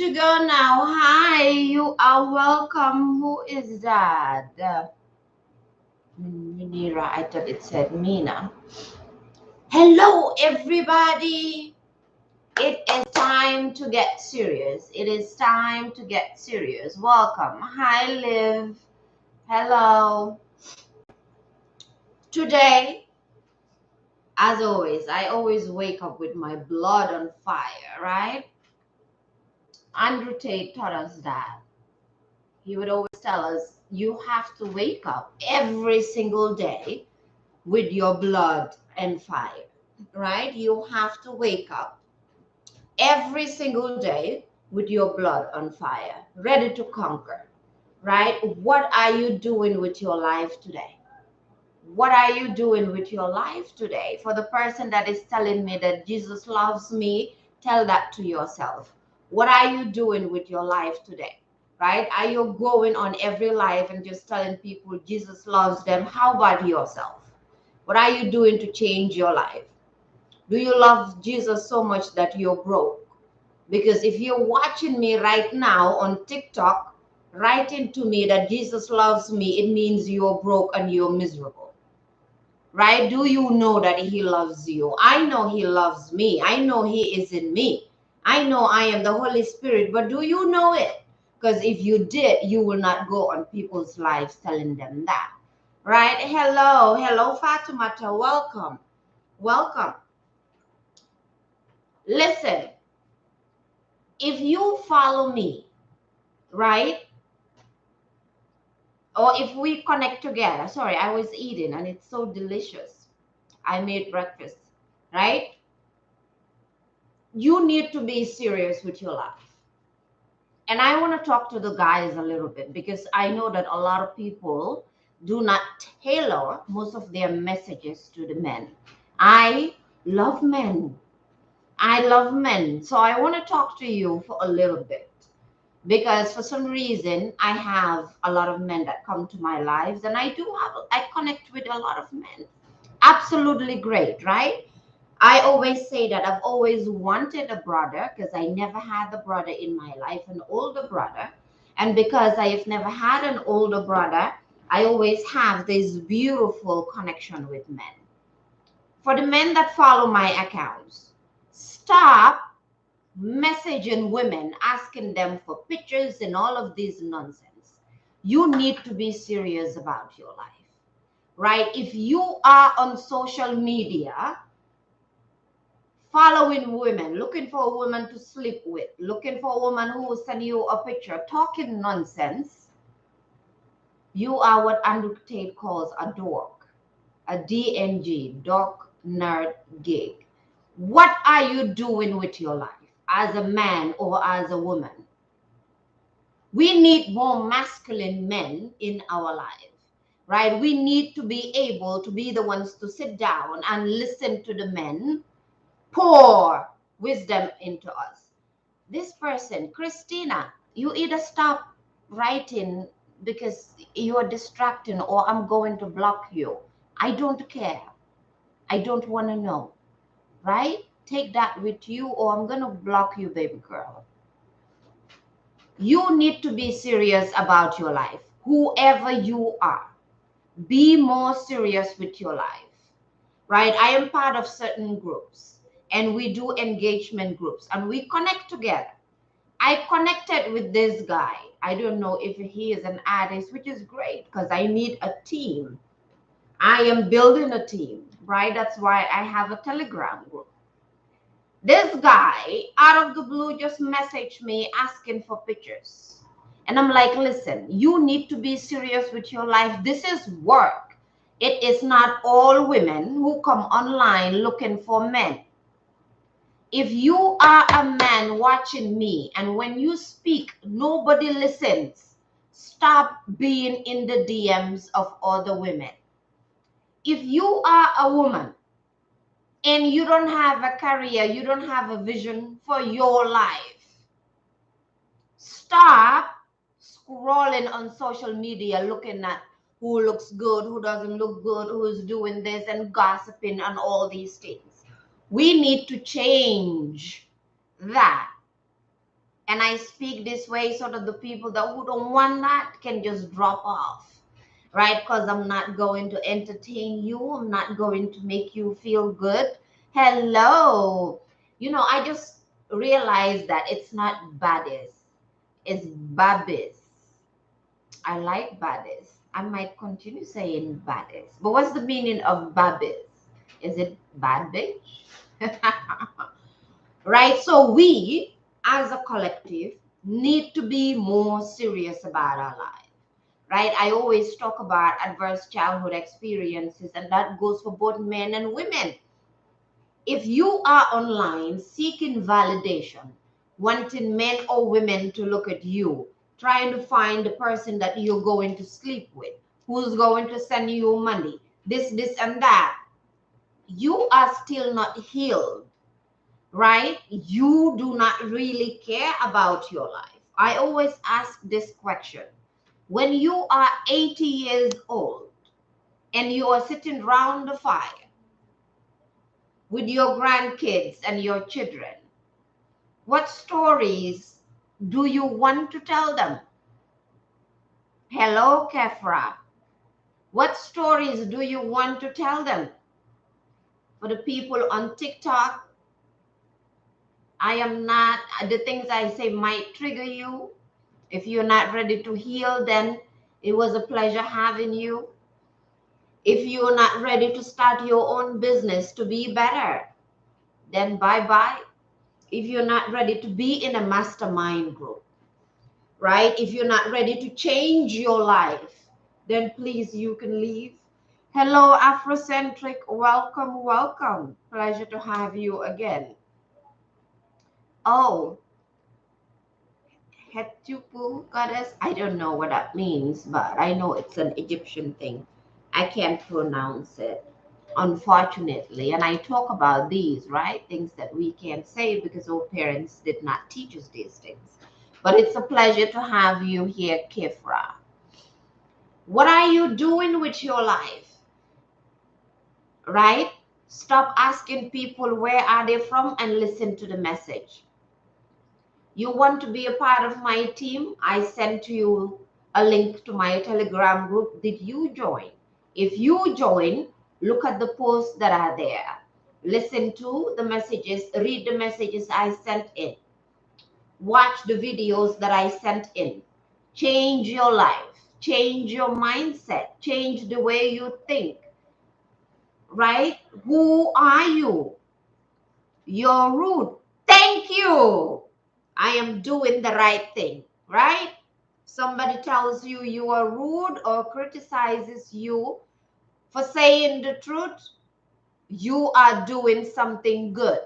to go now. Hi, you are welcome. Who is that? Minira, I thought it said Mina. Hello, everybody. It is time to get serious. It is time to get serious. Welcome. Hi, Liv. Hello. Today, as always, I always wake up with my blood on fire, right? Andrew Tate taught us that. He would always tell us, you have to wake up every single day with your blood and fire, right? You have to wake up every single day with your blood on fire, ready to conquer, right? What are you doing with your life today? What are you doing with your life today? For the person that is telling me that Jesus loves me, tell that to yourself. What are you doing with your life today? Right? Are you going on every life and just telling people Jesus loves them? How about yourself? What are you doing to change your life? Do you love Jesus so much that you're broke? Because if you're watching me right now on TikTok, writing to me that Jesus loves me, it means you're broke and you're miserable. Right? Do you know that he loves you? I know he loves me. I know he is in me. I know I am the Holy Spirit, but do you know it? Because if you did, you will not go on people's lives telling them that. Right? Hello. Hello, Fatimata. Welcome. Welcome. Listen, if you follow me, right? Or if we connect together, sorry, I was eating and it's so delicious. I made breakfast, right? You need to be serious with your life. And I want to talk to the guys a little bit because I know that a lot of people do not tailor most of their messages to the men. I love men. I love men. So I want to talk to you for a little bit because for some reason I have a lot of men that come to my lives and I connect with a lot of men. Absolutely great, right? I always say that I've always wanted a brother because I never had a brother in my life, an older brother. And because I have never had an older brother, I always have this beautiful connection with men. For the men that follow my accounts, stop messaging women, asking them for pictures and all of this nonsense. You need to be serious about your life, right? If you are on social media, following women, looking for a woman to sleep with, looking for a woman who will send you a picture, talking nonsense, you are what Andrew Tate calls a dork, a DNG, dork nerd gig. What are you doing with your life as a man or as a woman? We need more masculine men in our life, right? We need to be able to be the ones to sit down and listen to the men pour wisdom into us. This person, Christina, you either stop writing because you're distracting or I'm going to block you. I don't care. I don't want to know, right? Take that with you or I'm going to block you, baby girl. You need to be serious about your life. Whoever you are, be more serious with your life, right? I am part of certain groups and we do engagement groups and we connect together. I connected with this guy. I don't know if he is an artist, which is great because I need a team. I am building a team, right? That's why I have a Telegram group. This guy, out of the blue, just messaged me asking for pictures. And I'm like, listen, you need to be serious with your life. This is work. It is not all women who come online looking for men. If you are a man watching me and when you speak, nobody listens, stop being in the DMs of other women. If you are a woman and you don't have a career, you don't have a vision for your life, stop scrolling on social media looking at who looks good, who doesn't look good, who's doing this and gossiping and all these things. We need to change that. And I speak this way so that the people that who don't want that can just drop off, right? Because I'm not going to entertain you. I'm not going to make you feel good. Hello. You know, I just realized that it's not baddies, it's babbies. I like baddies. I might continue saying baddies. But what's the meaning of babbies? Is it bad bitch? Right? So we, as a collective, need to be more serious about our lives. Right? I always talk about adverse childhood experiences, and that goes for both men and women. If you are online seeking validation, wanting men or women to look at you, trying to find the person that you're going to sleep with, who's going to send you money, this, and that, you are still not healed, right? You do not really care about your life. I always ask this question. When you are 80 years old and you are sitting around the fire with your grandkids and your children, what stories do you want to tell them? Hello, Kefra. What stories do you want to tell them? For the people on TikTok, I am not, the things I say might trigger you. If you're not ready to heal, then it was a pleasure having you. If you're not ready to start your own business to be better, then bye-bye. If you're not ready to be in a mastermind group, right? If you're not ready to change your life, then please, you can leave. Hello, Afrocentric. Welcome, welcome. Pleasure to have you again. Oh, Hetupu goddess. I don't know what that means, but I know it's an Egyptian thing. I can't pronounce it, unfortunately. And I talk about these, right? Things that we can't say because our parents did not teach us these things. But it's a pleasure to have you here, Kifra. What are you doing with your life? Right? Stop asking people where are they from and listen to the message. You want to be a part of my team? I sent you a link to my Telegram group. Did you join? If you join, look at the posts that are there. Listen to the messages, read the messages I sent in. Watch the videos that I sent in. Change your life. Change your mindset. Change the way you think. Right? Who are you? You're rude. Thank you. I am doing the right thing, right? Somebody tells you you are rude or criticizes you for saying the truth, you are doing something good,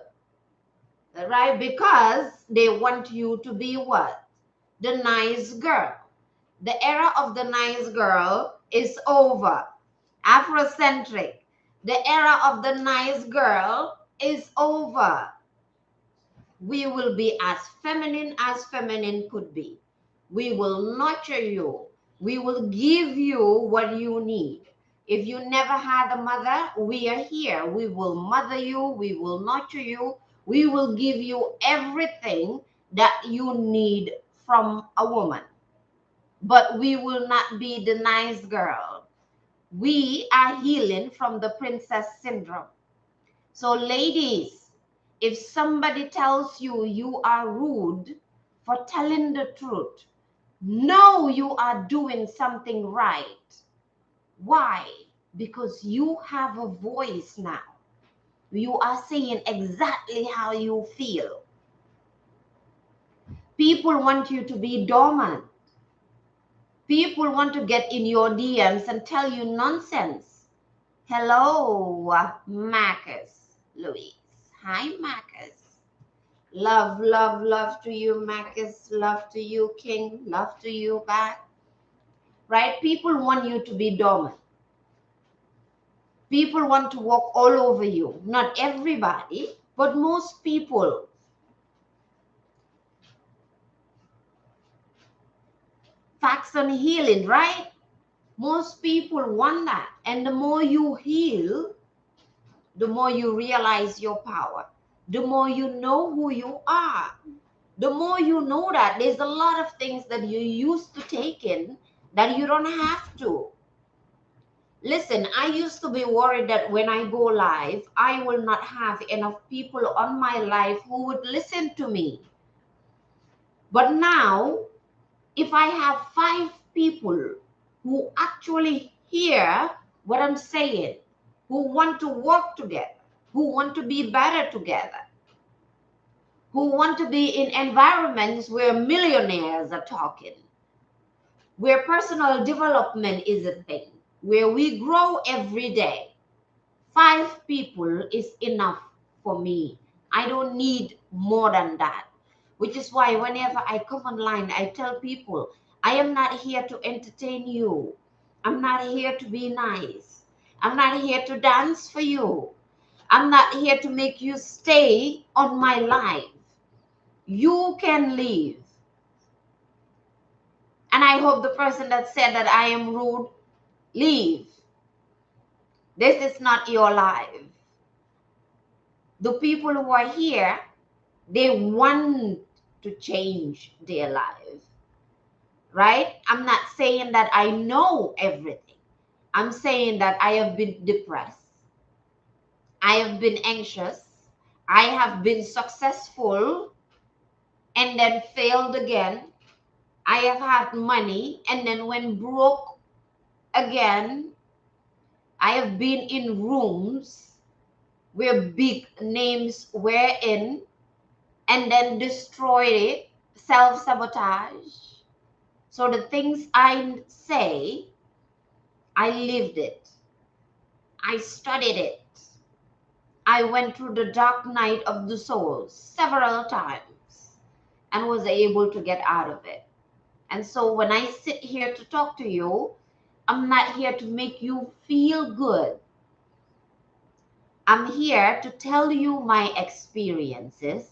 right? Because they want you to be what? The nice girl. The era of the nice girl is over. Afrocentric. The era of the nice girl is over. We will be as feminine could be. We will nurture you. We will give you what you need. If you never had a mother, we are here. We will mother you. We will nurture you. We will give you everything that you need from a woman. But we will not be the nice girl. We are healing from the princess syndrome. So ladies, if somebody tells you you are rude for telling the truth, know you are doing something right. Why? Because you have a voice now. You are saying exactly how you feel. People want you to be dormant. People want to get in your DMs and tell you nonsense. Hello, Marcus Louise. Hi, Marcus. Love, love, love to you, Marcus. Love to you, King. Love to you back. Right? People want you to be dormant. People want to walk all over you. Not everybody, but most people. Facts on healing, right? Most people want that. And the more you heal, the more you realize your power. The more you know who you are. The more you know that, there's a lot of things that you used to take in that you don't have to. Listen, I used to be worried that when I go live, I will not have enough people on my life who would listen to me. But now, if I have 5 people who actually hear what I'm saying, who want to work together, who want to be better together, who want to be in environments where millionaires are talking, where personal development is a thing, where we grow every day. 5 people is enough for me. I don't need more than that. Which is why whenever I come online, I tell people, I am not here to entertain you. I'm not here to be nice. I'm not here to dance for you. I'm not here to make you stay on my life. You can leave. And I hope the person that said that I am rude, leave. This is not your life. The people who are here, they want to change their life, right? I'm not saying that I know everything. I'm saying that I have been depressed. I have been anxious. I have been successful and then failed again. I have had money and then when broke again. I have been in rooms where big names were in and then destroyed it, self-sabotage. So the things I say, I lived it. I studied it. I went through the dark night of the soul several times and was able to get out of it. And so when I sit here to talk to you, I'm not here to make you feel good. I'm here to tell you my experiences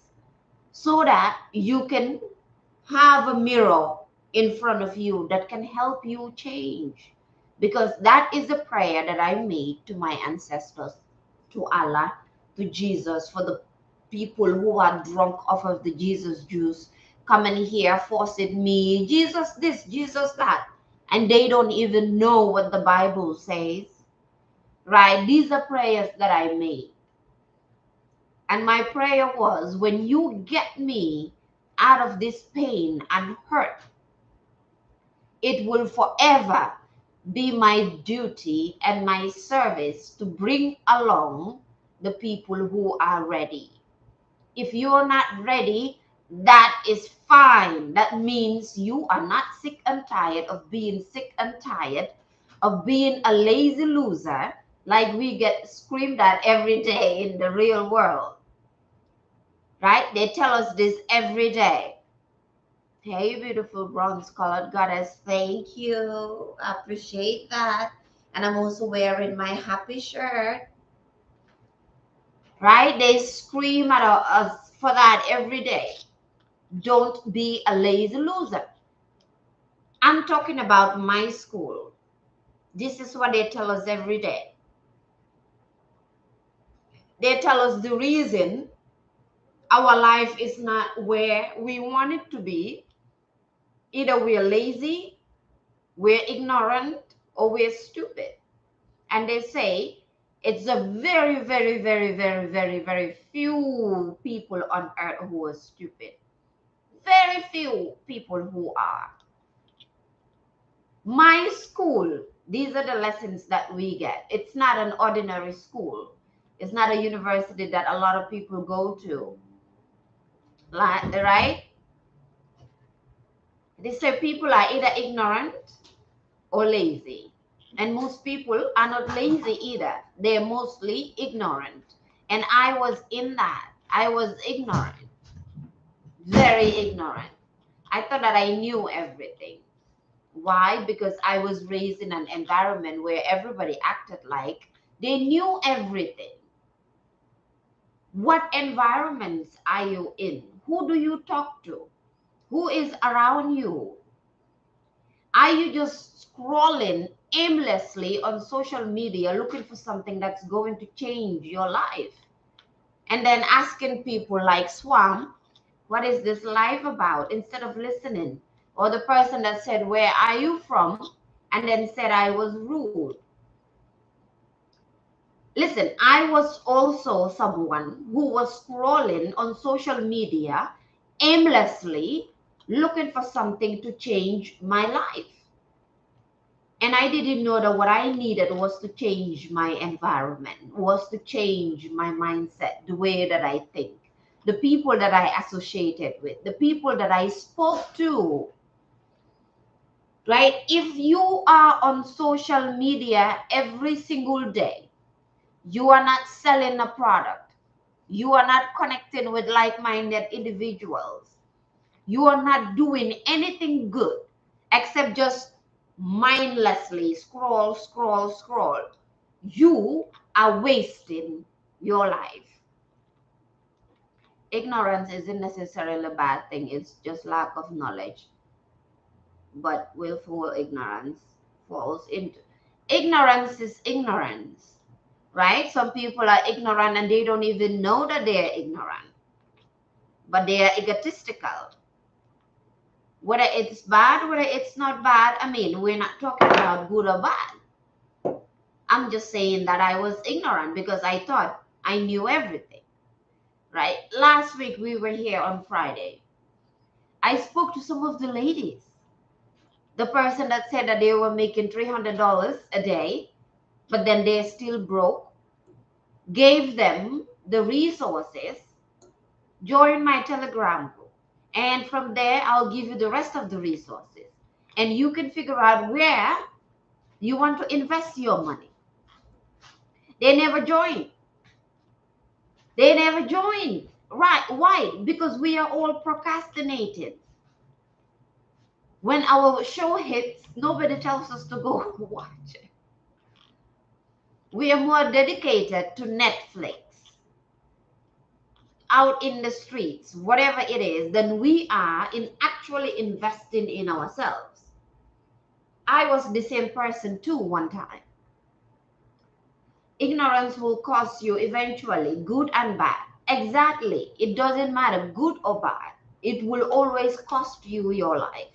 so that you can have a mirror in front of you that can help you change. Because that is a prayer that I made to my ancestors, to Allah, to Jesus, for the people who are drunk off of the Jesus juice, coming here forcing me, Jesus this, Jesus that. And they don't even know what the Bible says, right? These are prayers that I made. And my prayer was, when you get me out of this pain and hurt, it will forever be my duty and my service to bring along the people who are ready. If you're not ready, that is fine. That means you are not sick and tired of being sick and tired of being a lazy loser like we get screamed at every day in the real world. Right? They tell us this every day. Hey, beautiful bronze colored goddess. Thank you. I appreciate that. And I'm also wearing my happy shirt. Right? They scream at us for that every day. Don't be a lazy loser. I'm talking about my school. This is what they tell us every day. They tell us the reason our life is not where we want it to be. Either we're lazy, we're ignorant, or we're stupid. And they say it's a very, very, very, very, very, very few people on earth who are stupid. Very few people who are. My school, these are the lessons that we get. It's not an ordinary school. It's not a university that a lot of people go to. Right? They say people are either ignorant or lazy. And most people are not lazy either. They're mostly ignorant. And I was in that. I was ignorant. Very ignorant. I thought that I knew everything. Why? Because I was raised in an environment where everybody acted like they knew everything. What environments are you in? Who do you talk to? Who is around you? Are you just scrolling aimlessly on social media looking for something that's going to change your life? And then asking people like Swam, What is this life about? Instead of listening. Or the person that said, where are you from? And then said I was rude. Listen, I was also someone who was scrolling on social media aimlessly looking for something to change my life. And I didn't know that what I needed was to change my environment, was to change my mindset, the way that I think, the people that I associated with, the people that I spoke to. Right? If you are on social media every single day, you are not selling a product, you are not connecting with like-minded individuals, you are not doing anything good except just mindlessly scroll, scroll, scroll. You are wasting your life. Ignorance isn't necessarily a bad thing, it's just lack of knowledge. But willful ignorance falls into ignorance is ignorance, right? Some people are ignorant and they don't even know that they are ignorant, but they are egotistical. Whether it's bad, whether it's not bad, I mean, we're not talking about good or bad. I'm just saying that I was ignorant because I thought I knew everything, right? Last week we were here on Friday. I spoke to some of the ladies. The person that said that they were making $300 a day, but then they're still broke, gave them the resources, join my Telegram group. And from there, I'll give you the rest of the resources. And you can figure out where you want to invest your money. They never joined. They never joined. Right. Why? Because we are all procrastinating. When our show hits, nobody tells us to go watch it. We are more dedicated to Netflix, out in the streets, whatever it is, than we are in actually investing in ourselves. I was the same person too one time. Ignorance will cost you eventually, good and bad. Exactly. It doesn't matter, good or bad. It will always cost you your life.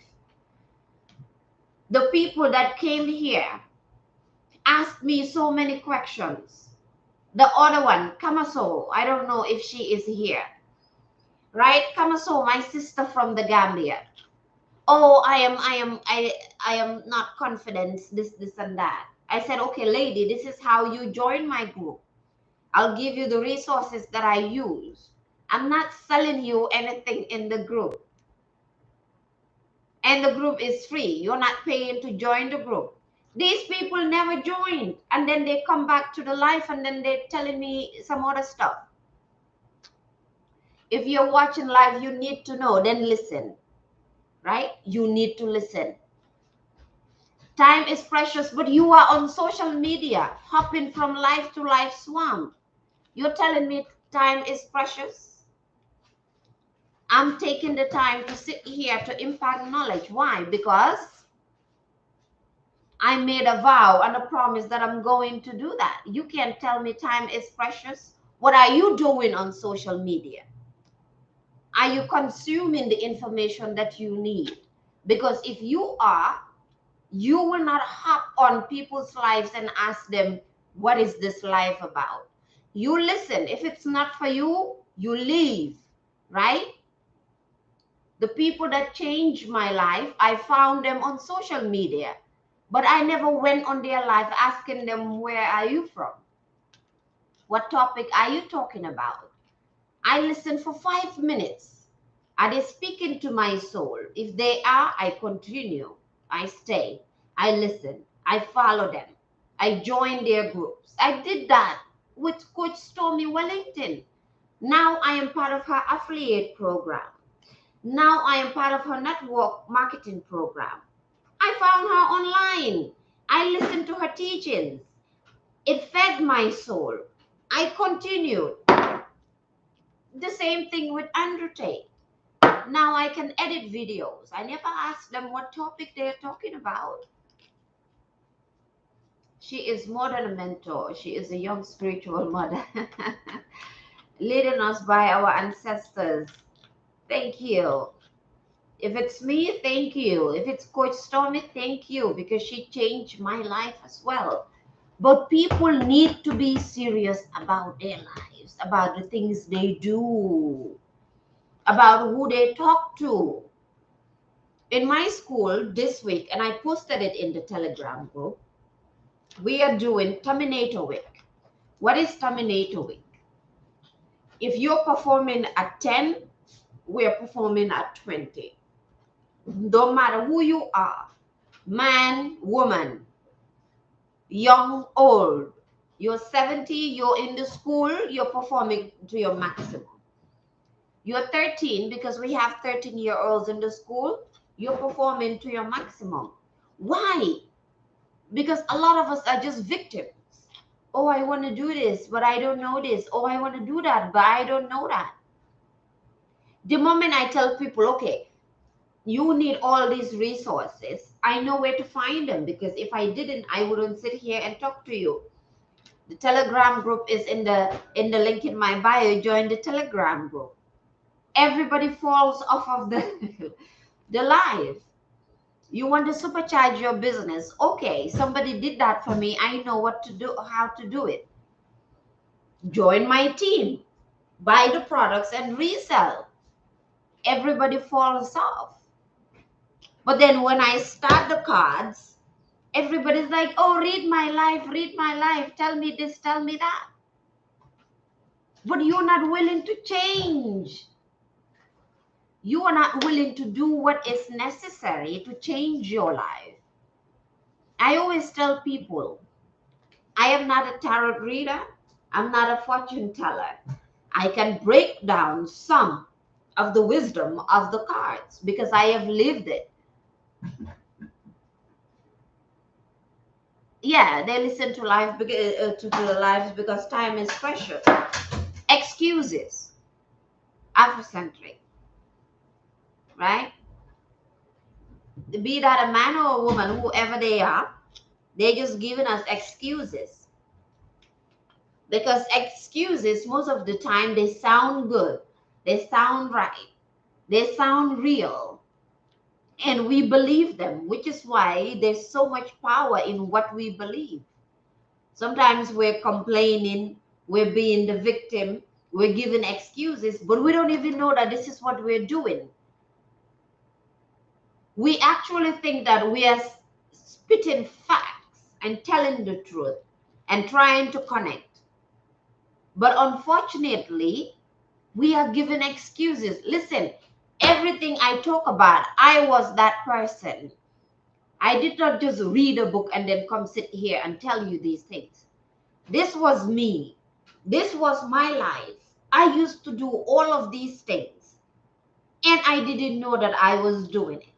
The people that came here asked me so many questions. The other one, Kamaso, I don't know if she is here. Right? Kamaso, my sister from the Gambia. Oh, I am not confident, this and that. I said, okay, lady, this is how you join my group. I'll give you the resources that I use. I'm not selling you anything in the group. And the group is free. You're not paying to join the group. These people never joined. And then they come back to the life and then they're telling me some other stuff. If you're watching live, you need to know, then listen. Right? You need to listen. Time is precious, but you are on social media, hopping from life to life swamp. You're telling me time is precious? I'm taking the time to sit here to impact knowledge. Why? Because I made a vow and a promise that I'm going to do that. You can't tell me time is precious. What are you doing on social media? Are you consuming the information that you need? Because if you are, you will not hop on people's lives and ask them, what is this life about? You listen. If it's not for you, you leave, right? The people that changed my life, I found them on social media, but I never went on their life asking them, where are you from? What topic are you talking about? I listened for 5 minutes. Are they speaking to my soul? If they are, I continue. I stay. I listen. I follow them. I join their groups. I did that with Coach Stormy Wellington. Now I am part of her affiliate program. Now I am part of her network marketing program. I found her online. I listened to her teachings. It fed my soul. I continued. The same thing with Andrew Tate. Now I can edit videos. I never asked them what topic they're talking about. She is more than a mentor. She is a young spiritual mother, leading us by our ancestors. Thank you. If it's me, thank you. If it's Coach Stormy, thank you, because she changed my life as well. But people need to be serious about their lives, about the things they do, about who they talk to. In my school this week, and I posted it in the Telegram group, we are doing Terminator Week. What is Terminator Week? If you're performing at 10, we're performing at 20. Don't matter who you are, man, woman, young, old. You're 70, you're in the school, you're performing to your maximum. You're 13 because we have 13-year-olds in the school, you're performing to your maximum. Why? Because a lot of us are just victims. Oh, I want to do this, but I don't know this. Oh, I want to do that, but I don't know that. The moment I tell people, okay, you need all these resources, I know where to find them, because if I didn't, I wouldn't sit here and talk to you. The Telegram group is in the link in my bio. Join the Telegram group. Everybody falls off of the the live. You want to supercharge your business? Okay, somebody did that for me. I know what to do, how to do it. Join my team. Buy the products and resell. Everybody falls off. But then when I start the cards, everybody's like, oh, read my life, tell me this, tell me that. But you're not willing to change. You are not willing to do what is necessary to change your life. I always tell people, I am not a tarot reader. I'm not a fortune teller. I can break down some of the wisdom of the cards because I have lived it. Yeah, they listen to life to the lives because time is precious. Excuses, Afrocentric, right? Be that a man or a woman, whoever they are, they're just giving us excuses. Because excuses, most of the time, they sound good, they sound right, they sound real, and we believe them, which is why there's so much power in what we believe. Sometimes we're complaining, we're being the victim, we're giving excuses, but we don't even know that this is what we're doing. We actually think that we are spitting facts and telling the truth and trying to connect. But unfortunately, we are given excuses. Listen, everything I talk about, I was that person. I did not just read a book and then come sit here and tell you these things. This was me. This was my life. I used to do all of these things, and I didn't know that I was doing it.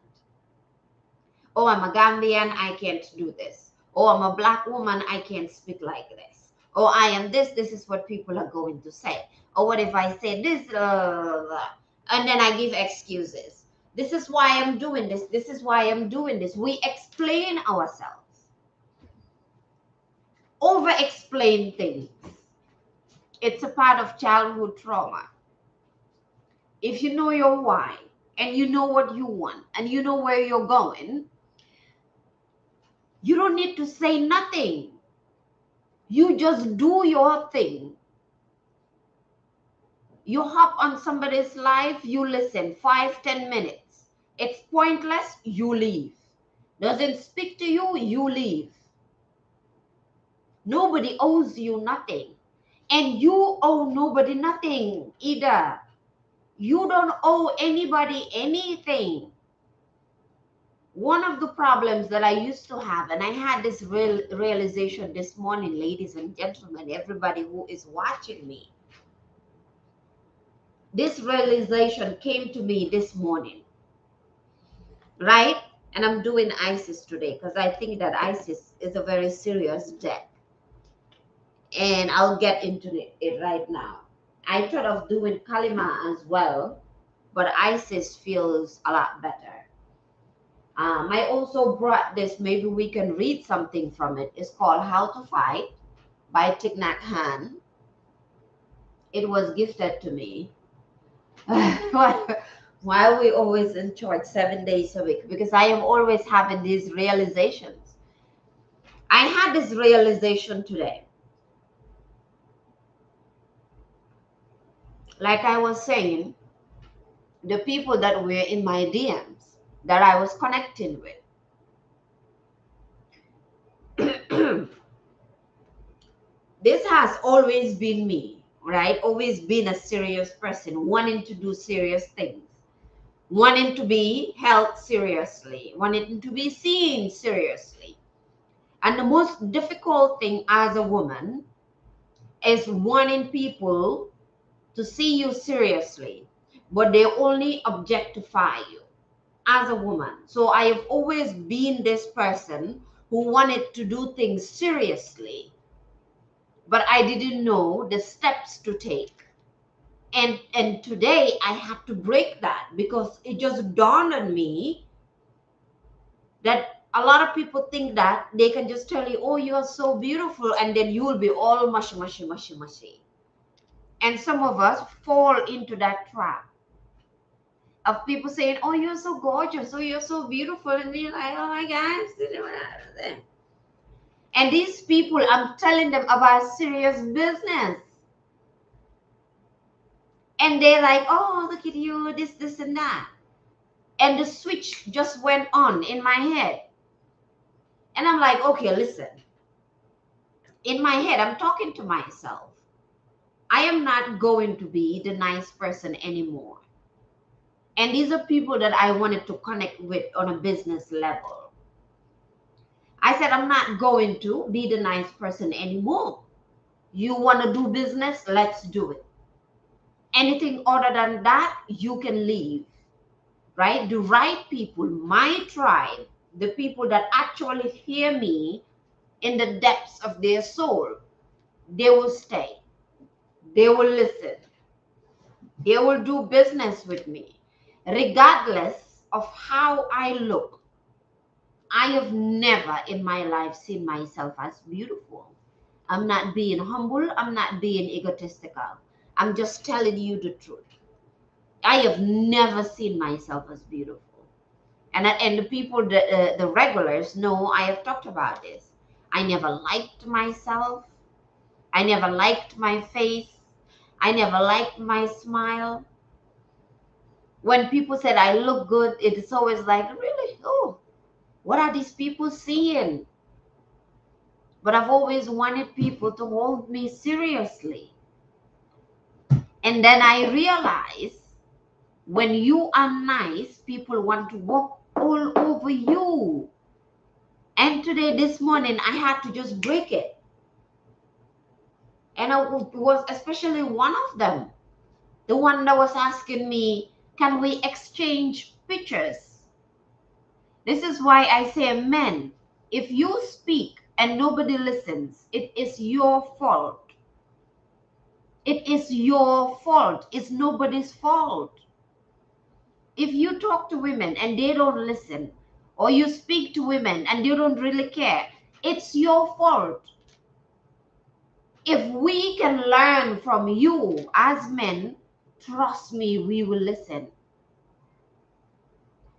Oh, I'm a Gambian, I can't do this. Oh, I'm a black woman, I can't speak like this. Oh, I am this is what people are going to say. Or what if I say this, and then I give excuses. This is why I'm doing this. This is why I'm doing this. We explain ourselves. Over-explain things. It's a part of childhood trauma. If you know your why, and you know what you want, and you know where you're going, you don't need to say nothing. You just do your thing. You hop on somebody's life, you listen 5-10 minutes. It's pointless, you leave. Doesn't speak to you, you leave. Nobody owes you nothing. And you owe nobody nothing either. You don't owe anybody anything. One of the problems that I used to have, and I had this realization this morning, ladies and gentlemen, everybody who is watching me, this realization came to me this morning, right? And I'm doing ISIS today because I think that ISIS is a very serious deck. And I'll get into it right now. I thought of doing Kalima as well, but ISIS feels a lot better. I also brought this, maybe we can read something from it. It's called How to Fight by Thich Nhat Hanh. It was gifted to me. Why are we always in church 7 days a week? Because I am always having these realizations. I had this realization today. Like I was saying, the people that were in my DMs that I was connecting with, this has always been me, right? Always been a serious person, wanting to do serious things, wanting to be held seriously, wanting to be seen seriously. And the most difficult thing as a woman is wanting people to see you seriously, but they only objectify you as a woman. So I have always been this person who wanted to do things seriously, but I didn't know the steps to take. And today I had to break that because it just dawned on me that a lot of people think that they can just tell you, oh, you are so beautiful, and then you will be all mushy, mushy, mushy, mushy. And some of us fall into that trap of people saying, oh, you're so gorgeous, oh, you're so beautiful, and you're like, oh my God. And these people, I'm telling them about serious business. And they're like, oh, look at you, this, and that. And the switch just went on in my head. And I'm like, okay, listen. In my head, I'm talking to myself. I am not going to be the nice person anymore. And these are people that I wanted to connect with on a business level. I said, I'm not going to be the nice person anymore. You want to do business? Let's do it. Anything other than that, you can leave. Right? The right people, my tribe, the people that actually hear me in the depths of their soul, they will stay. They will listen. They will do business with me. Regardless of how I look, I have never in my life seen myself as beautiful. I'm not being humble. I'm not being egotistical. I'm just telling you the truth. I have never seen myself as beautiful. And the people, the regulars know I have talked about this. I never liked myself. I never liked my face. I never liked my smile. When people said I look good, it is always like, really? Oh, what are these people seeing? But I've always wanted people to hold me seriously. And then I realized when you are nice, people want to walk all over you. And today, this morning, I had to just break it. And I was especially one of them, the one that was asking me, can we exchange pictures? This is why I say, men, if you speak and nobody listens, it is your fault. It is your fault. It's nobody's fault. If you talk to women and they don't listen, or you speak to women and they don't really care, it's your fault. If we can learn from you as men, trust me, we will listen.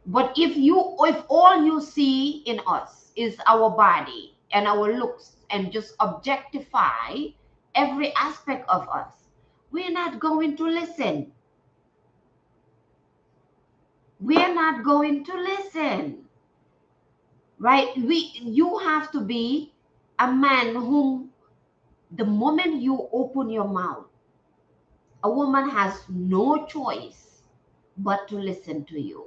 But if all you see in us is our body and our looks and just objectify every aspect of us, we're not going to listen. We're not going to listen. Right? You have to be a man whom the moment you open your mouth, a woman has no choice but to listen to you.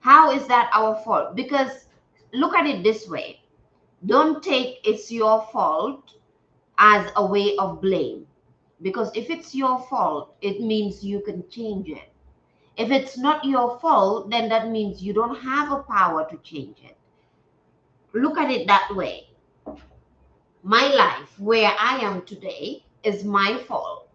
How is that our fault? Because look at it this way. Don't take it's your fault as a way of blame. Because if it's your fault, it means you can change it. If it's not your fault, then that means you don't have a power to change it. Look at it that way. My life, where I am today, is my fault.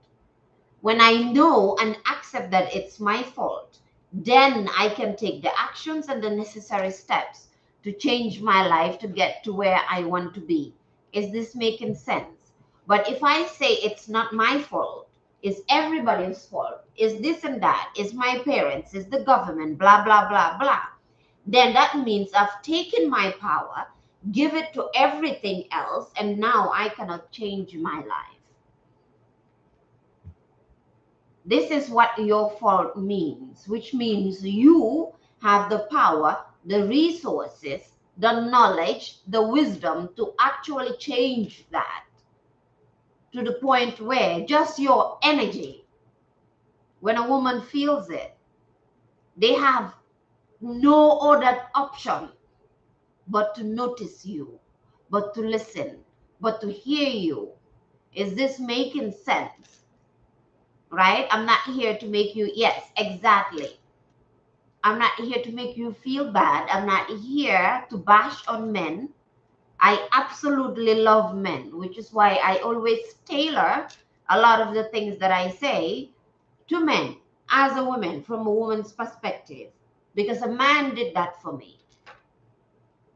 When I know and accept that it's my fault, then I can take the actions and the necessary steps to change my life to get to where I want to be. Is this making sense? But if I say it's not my fault, It's everybody's fault. It's this and that. It's my parents. It's the government. Blah, blah, blah, blah. Then that means I've taken my power, give it to everything else, and now I cannot change my life. This is what your fault means, which means you have the power, the resources, the knowledge, the wisdom to actually change that to the point where just your energy, when a woman feels it, they have no other option but to notice you, but to listen, but to hear you. Is this making sense? Right? I'm not here to make you, yes, exactly. I'm not here to make you feel bad. I'm not here to bash on men. I absolutely love men, which is why I always tailor a lot of the things that I say to men as a woman from a woman's perspective, because a man did that for me.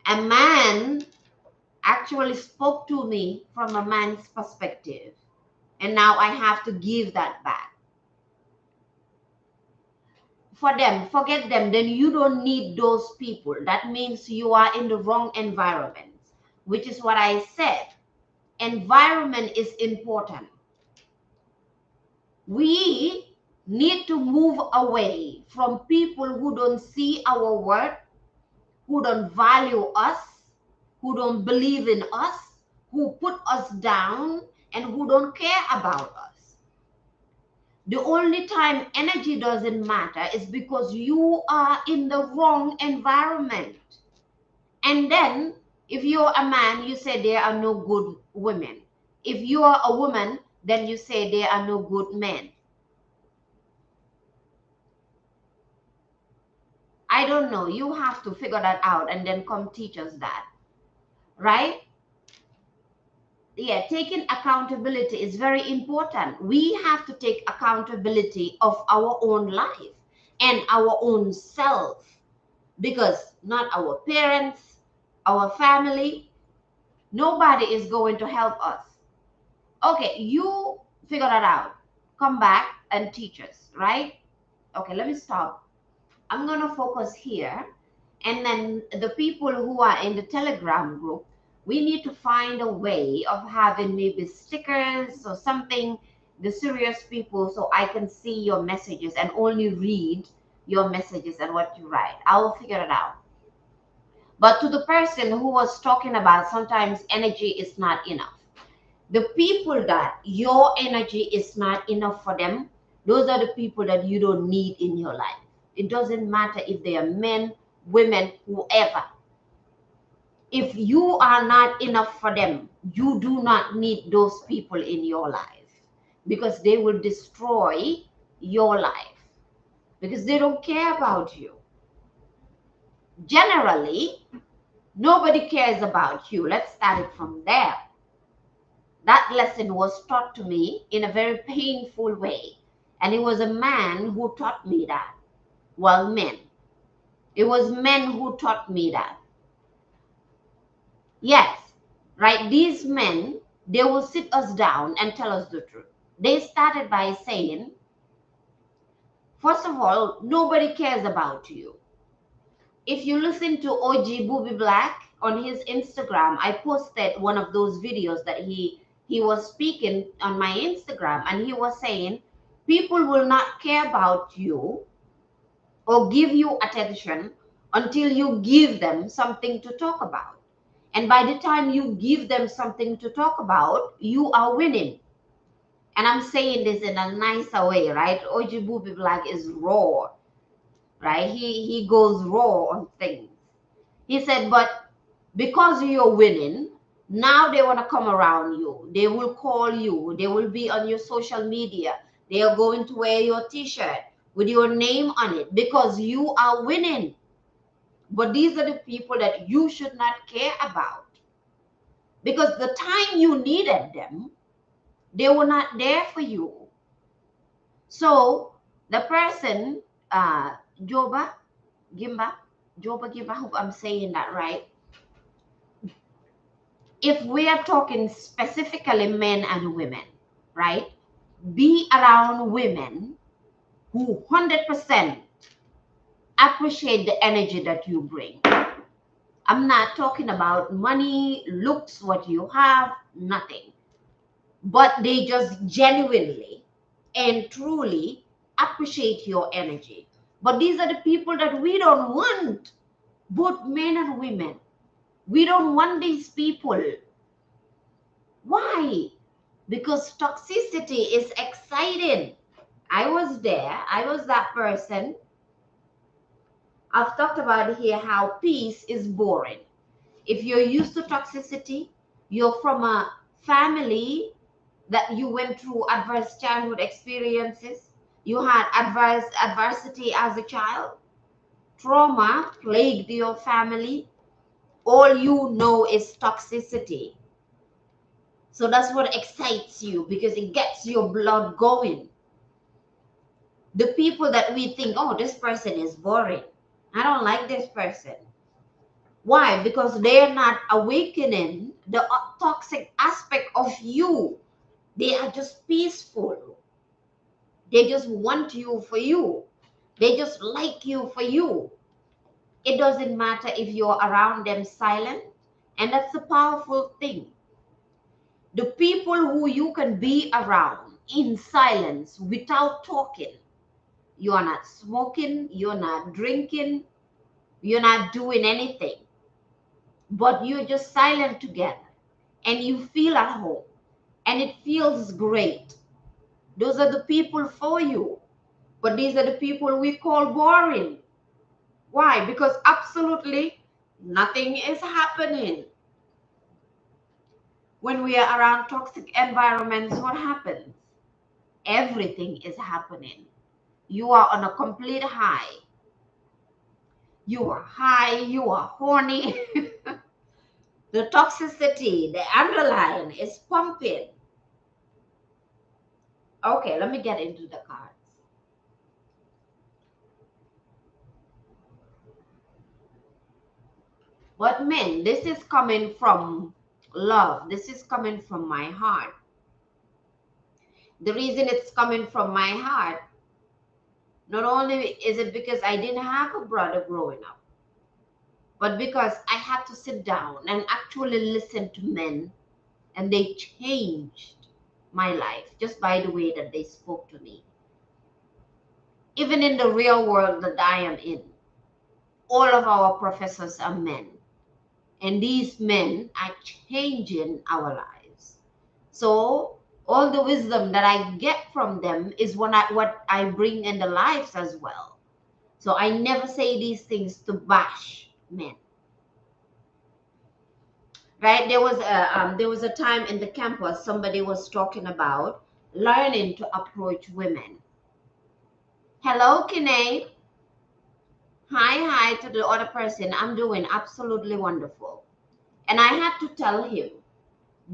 A man actually spoke to me from a man's perspective, and now I have to give that back. For them, forget them, then you don't need those people. That means you are in the wrong environment, which is what I said. Environment is important. We need to move away from people who don't see our worth, who don't value us, who don't believe in us, who put us down, and who don't care about us. The only time energy doesn't matter is because you are in the wrong environment. And then, if you're a man, you say there are no good women. If you are a woman, then you say there are no good men. I don't know. You have to figure that out and then come teach us that. Right? Yeah, taking accountability is very important. We have to take accountability of our own life and our own self, because not our parents, our family, nobody is going to help us. Okay, you figure that out. Come back and teach us, right? Okay, let me stop. I'm going to focus here. And then the people who are in the Telegram group, we need to find a way of having maybe stickers or something, the serious people, so I can see your messages and only read your messages and what you write. I will figure it out. But to the person who was talking about sometimes energy is not enough, the people that your energy is not enough for them, those are the people that you don't need in your life. It doesn't matter if they are men, women, whoever. If you are not enough for them, you do not need those people in your life, because they will destroy your life, because they don't care about you. Generally, nobody cares about you. Let's start it from there. That lesson was taught to me in a very painful way. And it was a man who taught me that. Well, men. It was men who taught me that. Yes, right? These men, they will sit us down and tell us the truth. They started by saying, first of all, nobody cares about you. If you listen to OG Booby Black on his Instagram, I posted one of those videos that he was speaking on my Instagram, and he was saying people will not care about you or give you attention until you give them something to talk about. And by the time you give them something to talk about, you are winning. And I'm saying this in a nicer way, right? OG Booby Black is raw, right? He goes raw on things. He said, but because you're winning, now they want to come around you. They will call you. They will be on your social media. They are going to wear your t-shirt with your name on it because you are winning. But these are the people that you should not care about, because the time you needed them, they were not there for you. So the person, Joba Gimba, I hope I'm saying that right. If we are talking specifically men and women, right? be around women who 100% appreciate the energy that you bring. I'm not talking about money, looks, what you have, nothing. But they just genuinely and truly appreciate your energy. But these are the people that we don't want, both men and women. We don't want these people. Why? Because toxicity is exciting. I was there. I was that person. I've talked about here how peace is boring. If you're used to toxicity, you're from a family that you went through adverse childhood experiences, you had adversity as a child, trauma plagued your family, all you know is toxicity. So that's what excites you because it gets your blood going. The people that we think, oh, this person is boring, I don't like this person. Why? Because they're not awakening the toxic aspect of you. They are just peaceful. They just want you for you. They just like you for you. It doesn't matter if you're around them silent. And that's a powerful thing. The people who you can be around in silence without talking. You are not smoking, you're not drinking, you're not doing anything. But you're just silent together. And you feel at home. And it feels great. Those are the people for you. But these are the people we call boring. Why? Because absolutely nothing is happening. When we are around toxic environments, what happens? Everything is happening. You are on a complete high. You are high, you are horny. The toxicity, the underline is pumping. Okay, let me get into the cards. But men, this is coming from love. This is coming from my heart. The reason it's coming from my heart, not only is it because I didn't have a brother growing up, but because I had to sit down and actually listen to men, and they changed my life just by the way that they spoke to me. Even in the real world that I am in, all of our professors are men, and these men are changing our lives. So all the wisdom that I get from them is what I bring in the lives as well. So I never say these things to bash men. Right? There was a time in the campus somebody was talking about learning to approach women. Hello, Kine. Hi to the other person. I'm doing absolutely wonderful. And I had to tell him,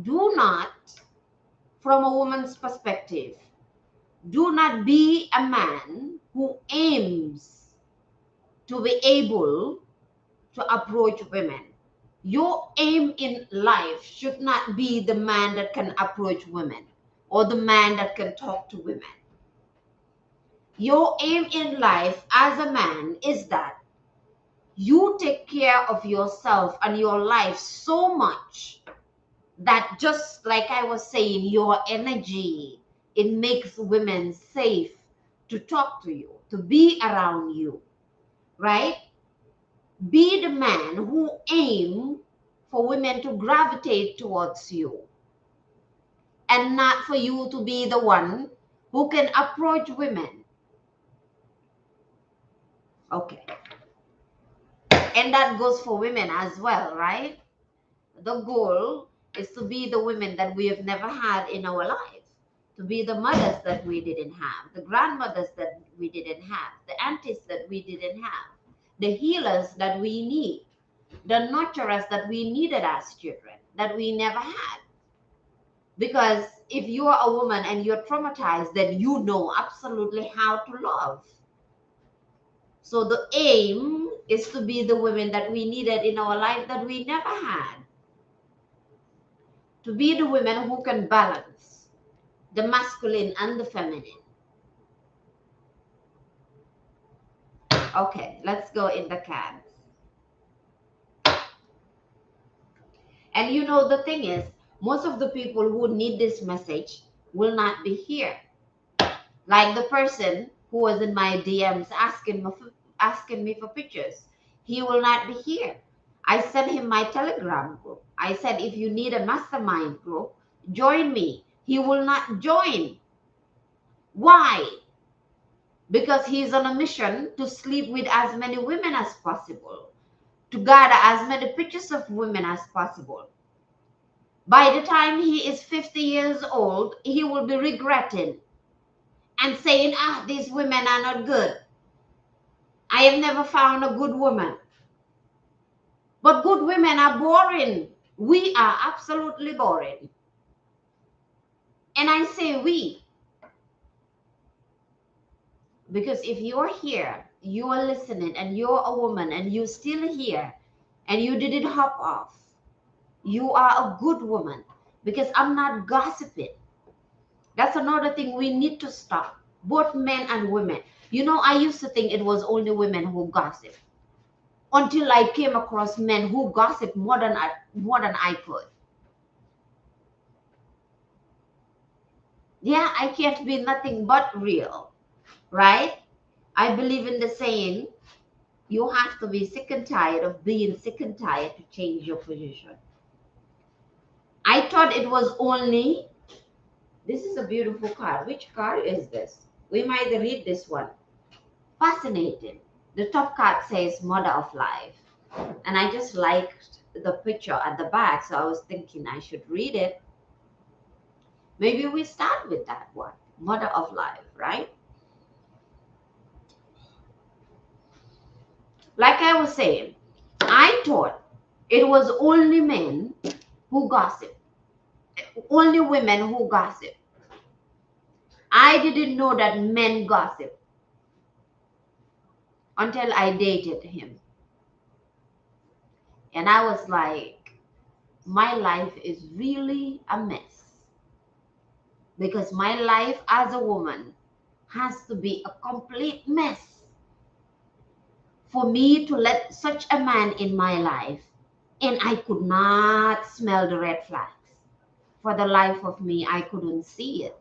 do not, from a woman's perspective, do not be a man who aims to be able to approach women. Your aim in life should not be the man that can approach women or the man that can talk to women. Your aim in life as a man is that you take care of yourself and your life so much that, just like I was saying, your energy, it makes women safe to talk to you, to be around you, right? Be the man who aim for women to gravitate towards you, and not for you to be the one who can approach women. Okay. And that goes for women as well, right? The goal is to be the women that we have never had in our lives, to be the mothers that we didn't have, the grandmothers that we didn't have, the aunties that we didn't have, the healers that we need, the nurturers that we needed as children that we never had. Because if you are a woman and you're traumatized, then you know absolutely how to love. So the aim is to be the women that we needed in our life that we never had. To be the women who can balance. the masculine and the feminine. Okay, let's go in the cards. And you know, the thing is, most of the people who need this message will not be here. Like the person who was in my DMs asking me for pictures. He will not be here. I sent him my Telegram group. I said, if you need a mastermind group, join me. He will not join. Why? Because he's on a mission to sleep with as many women as possible, to gather as many pictures of women as possible. By the time he is 50 years old, he will be regretting and saying, these women are not good. I have never found a good woman. But good women are boring. We are absolutely boring. And I say we, because if you're here, you are listening, and you're a woman, and you're still here, and you didn't hop off, you are a good woman, because I'm not gossiping. That's another thing we need to stop, both men and women. You know, I used to think it was only women who gossip, until I came across men who gossip more than I could. Yeah, I can't be nothing but real, right? I believe in the saying, you have to be sick and tired of being sick and tired to change your position. I thought it was only, this is a beautiful card. Which card is this? We might read this one. Fascinating. The top card says Mother of Life. And I just liked the picture at the back, so I was thinking I should read it. Maybe we start with that one, Mother of Life, right? Like I was saying, I thought it was only men who gossip, only women who gossip. I didn't know that men gossip until I dated him. And I was like, my life is really a mess. Because my life as a woman has to be a complete mess for me to let such a man in my life. And I could not smell the red flags. For the life of me, I couldn't see it.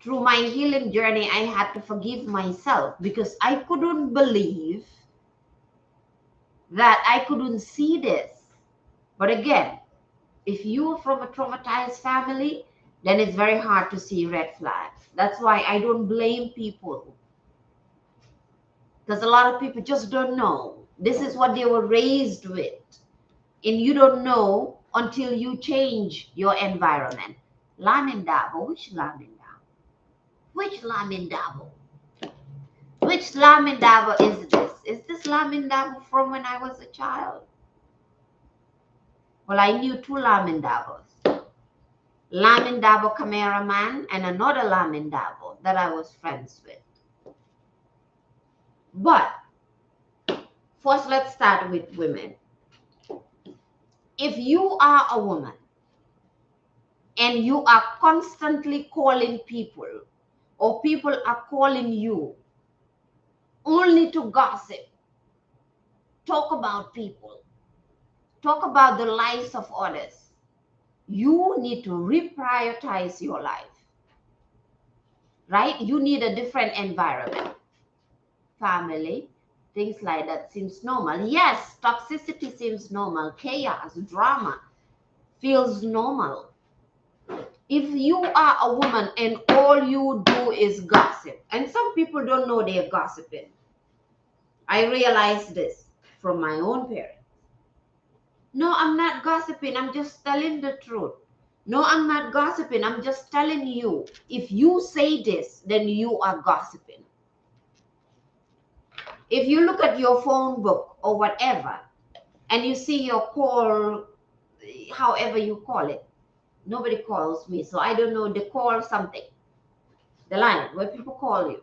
Through my healing journey, I had to forgive myself because I couldn't believe that I couldn't see this. But again, if you're from a traumatized family, then it's very hard to see red flags. That's why I don't blame people. Because a lot of people just don't know. This is what they were raised with. And you don't know until you change your environment. Lamindabo, which Lamindabo? Which Lamindabo? Which Lamindabo is this? Is this Lamindabo from when I was a child? Well, I knew two Lamindabos. Lamindabo cameraman and another Lamindabo that I was friends with. But first, let's start with women. If you are a woman and you are constantly calling people, or people are calling you only to gossip, talk about people, talk about the lives of others, you need to reprioritize your life, right? You need a different environment. Family, things like that seems normal. Yes, toxicity seems normal. Chaos, drama feels normal. If you are a woman and all you do is gossip, and some people don't know they're gossiping. I realized this from my own parents. No, I'm not gossiping. I'm just telling the truth. No, I'm not gossiping. I'm just telling you. If you say this, then you are gossiping. If you look at your phone book or whatever, and you see your call, however you call it, nobody calls me, so I don't know, they call something, the line where people call you.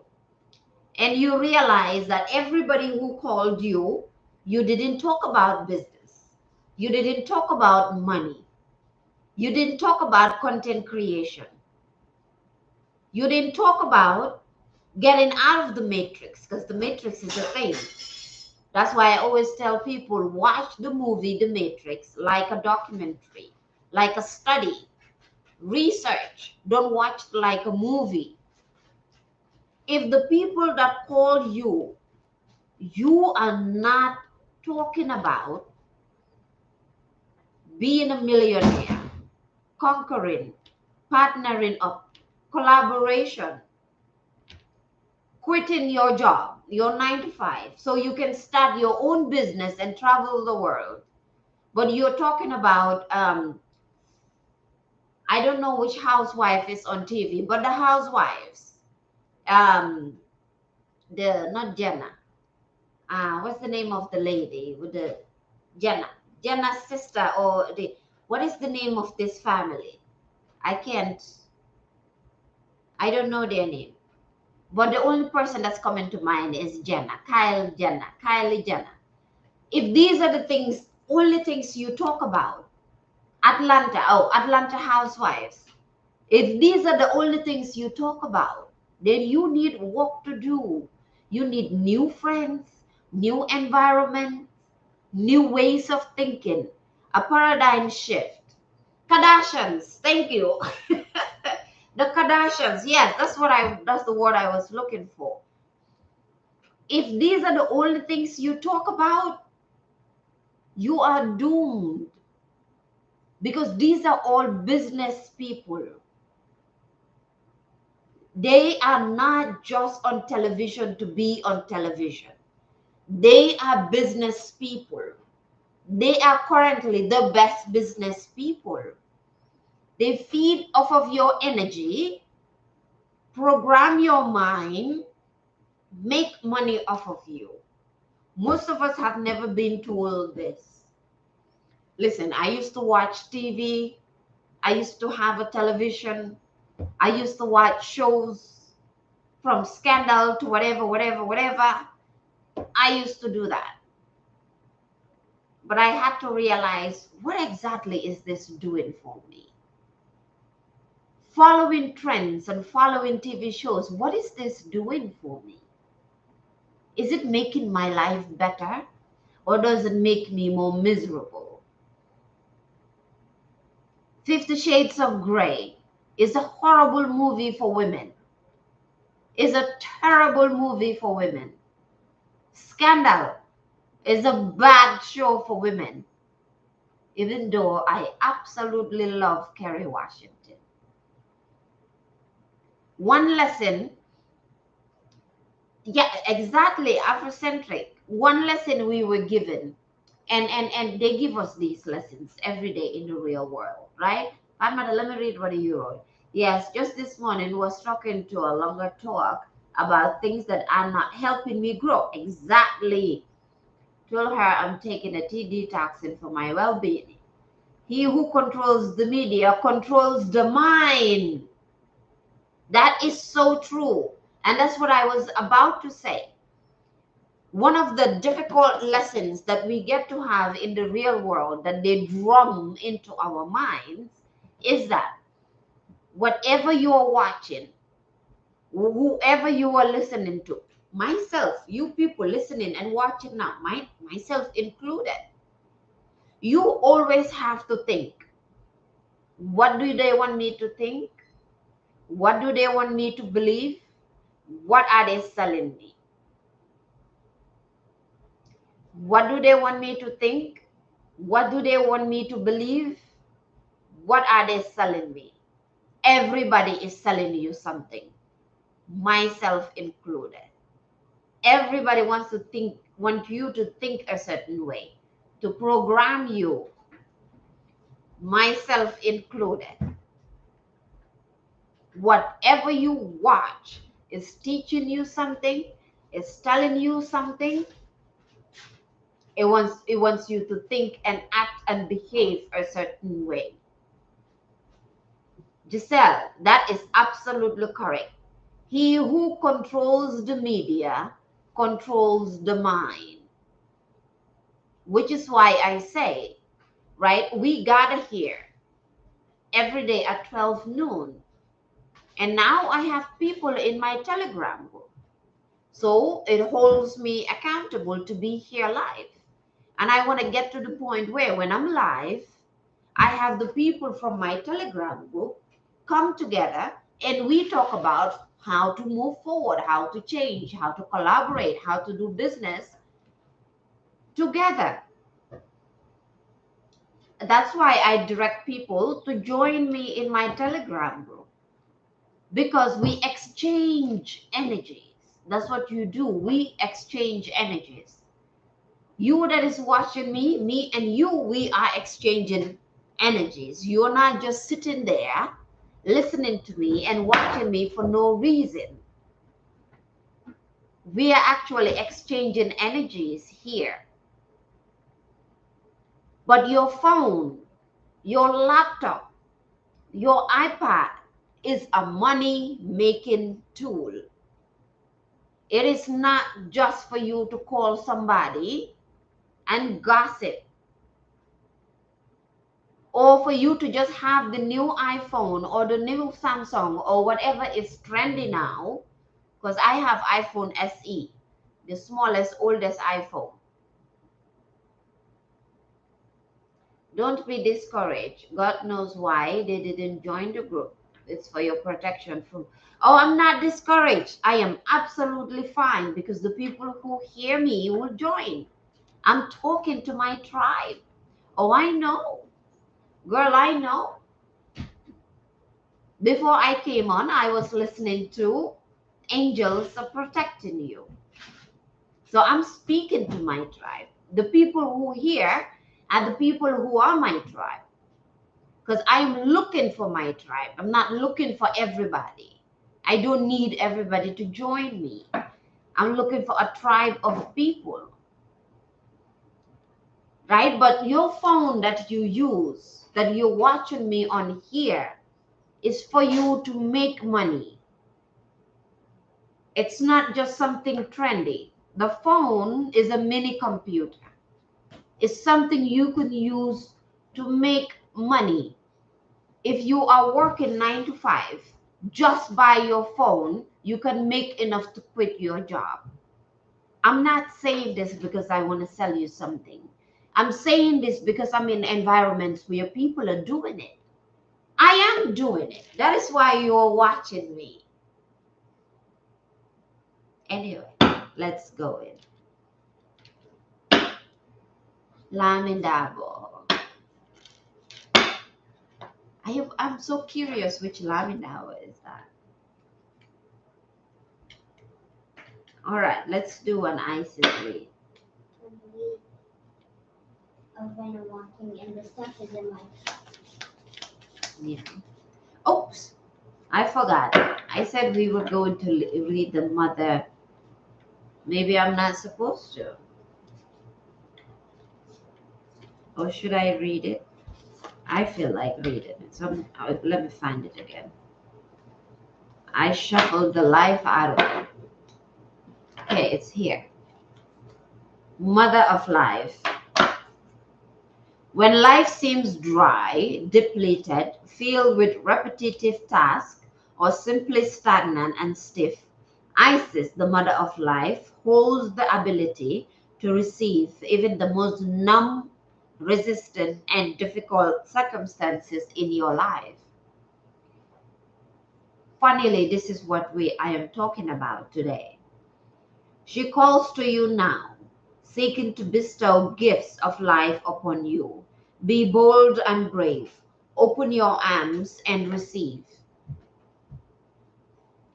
And you realize that everybody who called you, you didn't talk about business. You didn't talk about money. You didn't talk about content creation. You didn't talk about getting out of the matrix, because the matrix is a thing. That's why I always tell people, watch the movie The Matrix like a documentary, like a study, research. Don't watch like a movie. If the people that call you, you are not talking about being a millionaire, conquering, partnering up, collaboration, quitting your job, your 9 to 5, so you can start your own business and travel the world. But you're talking about, I don't know which housewife is on TV, but the housewives, um, the not Jenna, what's the name of the lady with the Jenna, Jenna's sister, or the what is the name of this family? I can't, I don't know their name. But the only person that's coming to mind is Jenna, Kylie Jenner. If these are the things, only things you talk about, Atlanta housewives. If these are the only things you talk about, then you need work to do. You need new friends, new environment, new ways of thinking, a paradigm shift. Kardashians, thank you. The Kardashians, yes, that's the word I was looking for. If these are the only things you talk about, you are doomed, because these are all business people. They are not just on television to be on television. They are business people. They are currently the best business people. They feed off of your energy, program your mind, make money off of you. Most of us have never been told this. Listen, I used to watch TV. I used to have a television. I used to watch shows from Scandal to whatever. I used to do that. But I had to realize, what exactly is this doing for me? Following trends and following TV shows, what is this doing for me? Is it making my life better, or does it make me more miserable? 50 Shades of Grey is a horrible movie for women. Is a terrible movie for women. Scandal is a bad show for women, even though I absolutely love Kerry Washington. One lesson, yeah, exactly, Afrocentric. One lesson we were given, and they give us these lessons every day in the real world, right? Fatma, let me read what you wrote. Yes, just this morning was talking to a longer talk about things that are not helping me grow. Exactly. Told her I'm taking a tea detoxing for my well-being. He who controls the media controls the mind. That is so true. And that's what I was about to say. One of the difficult lessons that we get to have in the real world that they drum into our minds is that whatever you are watching, whoever you are listening to, myself, you people listening and watching now, myself included, you always have to think, what do they want me to think? What do they want me to believe? What are they selling me? What do they want me to think? What do they want me to believe? What are they selling me? Everybody is selling you something, myself included. Everybody want you to think a certain way, to program you, myself included. Whatever you watch is teaching you something, is telling you something. It wants you to think and act and behave a certain way. Giselle, that is absolutely correct. He who controls the media controls the mind, which is why I say, right, we gather here every day at 12 noon. And now I have people in my Telegram group. So it holds me accountable to be here live. And I want to get to the point where when I'm live, I have the people from my Telegram group come together and we talk about how to move forward, how to change, how to collaborate, how to do business together. That's why I direct people to join me in my Telegram group, because we exchange energies. That's what you do. We exchange energies. You that is watching me and you, we are exchanging energies. You're not just sitting there listening to me and watching me for no reason. We are actually exchanging energies here. But your phone, your laptop, your iPad is a money making tool. It is not just for you to call somebody and gossip, or for you to just have the new iPhone or the new Samsung or whatever is trendy now. Because I have iPhone SE, the smallest, oldest iPhone. Don't be discouraged. God knows why they didn't join the group. It's for your protection from. Oh, I'm not discouraged. I am absolutely fine, because the people who hear me will join. I'm talking to my tribe. Oh, I know. Girl, I know. Before I came on, I was listening to Angels Are Protecting You. So I'm speaking to my tribe. The people who hear are the people who are my tribe. Because I'm looking for my tribe. I'm not looking for everybody. I don't need everybody to join me. I'm looking for a tribe of people. Right? But your phone that you use, that you're watching me on here, is for you to make money. It's not just something trendy. The phone is a mini computer. It's something you can use to make money. If you are working 9 to 5, just by your phone, you can make enough to quit your job. I'm not saying this because I want to sell you something. I'm saying this because I'm in environments where people are doing it. I am doing it. That is why you're watching me. Anyway, let's go in. Lamindabo. I'm so curious which Lamindabo is that. All right, let's do an ISIS read. Of when I'm walking and the stuff is in my truck. Yeah. Oops, I forgot. I said we were going to read the mother. Maybe I'm not supposed to. Or should I read it? I feel like reading it. So let me find it again. I shuffled the life out of it. Okay, it's here. Mother of life. When life seems dry, depleted, filled with repetitive tasks, or simply stagnant and stiff, Isis, the mother of life, holds the ability to receive even the most numb, resistant, and difficult circumstances in your life. Funnily, this is what I am talking about today. She calls to you now, seeking to bestow gifts of life upon you. Be bold and brave. Open your arms and receive.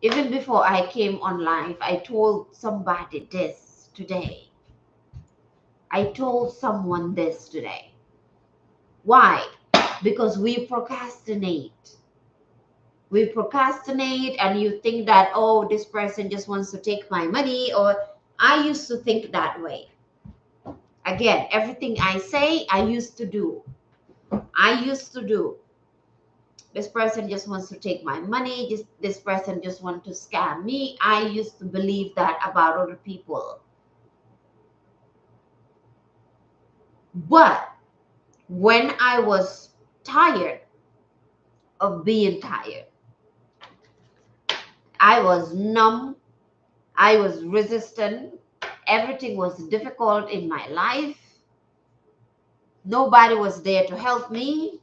Even before I came on live, I told somebody this today. I told someone this today. Why? Because we procrastinate. We procrastinate and you think that, oh, this person just wants to take my money, or I used to think that way. Again, everything I say, I used to do. This person just wants to take my money. This person just wants to scam me. I used to believe that about other people. But when I was tired of being tired. I was numb. I was resistant. Everything was difficult in my life. Nobody was there to help me.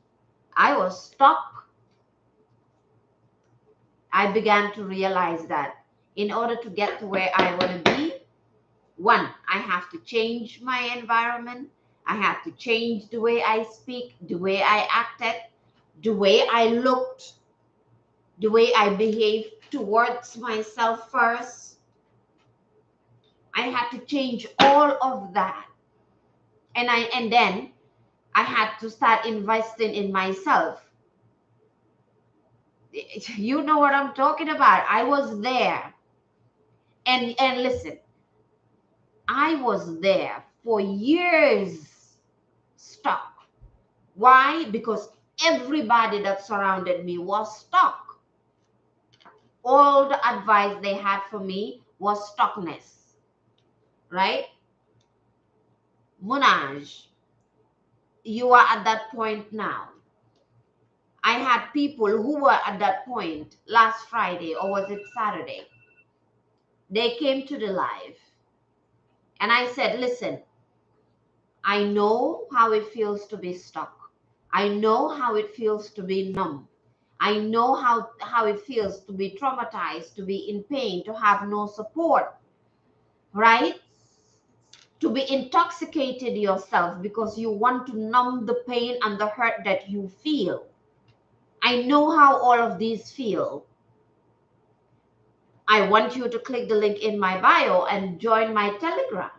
I was stuck. I began to realize that in order to get to where I want to be, one, I have to change my environment. I have to change the way I speak, the way I acted, the way I looked, the way I behaved towards myself first. I had to change all of that. And then I had to start investing in myself. You know what I'm talking about. I was there. And listen, I was there for years stuck. Why? Because everybody that surrounded me was stuck. All the advice they had for me was stuckness, right? Munaj, you are at that point now. I had people who were at that point last Friday, or was it Saturday? They came to the live and I said, listen, I know how it feels to be stuck. I know how it feels to be numb. I know how it feels to be traumatized, to be in pain, to have no support, right? To be intoxicated yourself because you want to numb the pain and the hurt that you feel. I know how all of these feel. I want you to click the link in my bio and join my Telegram.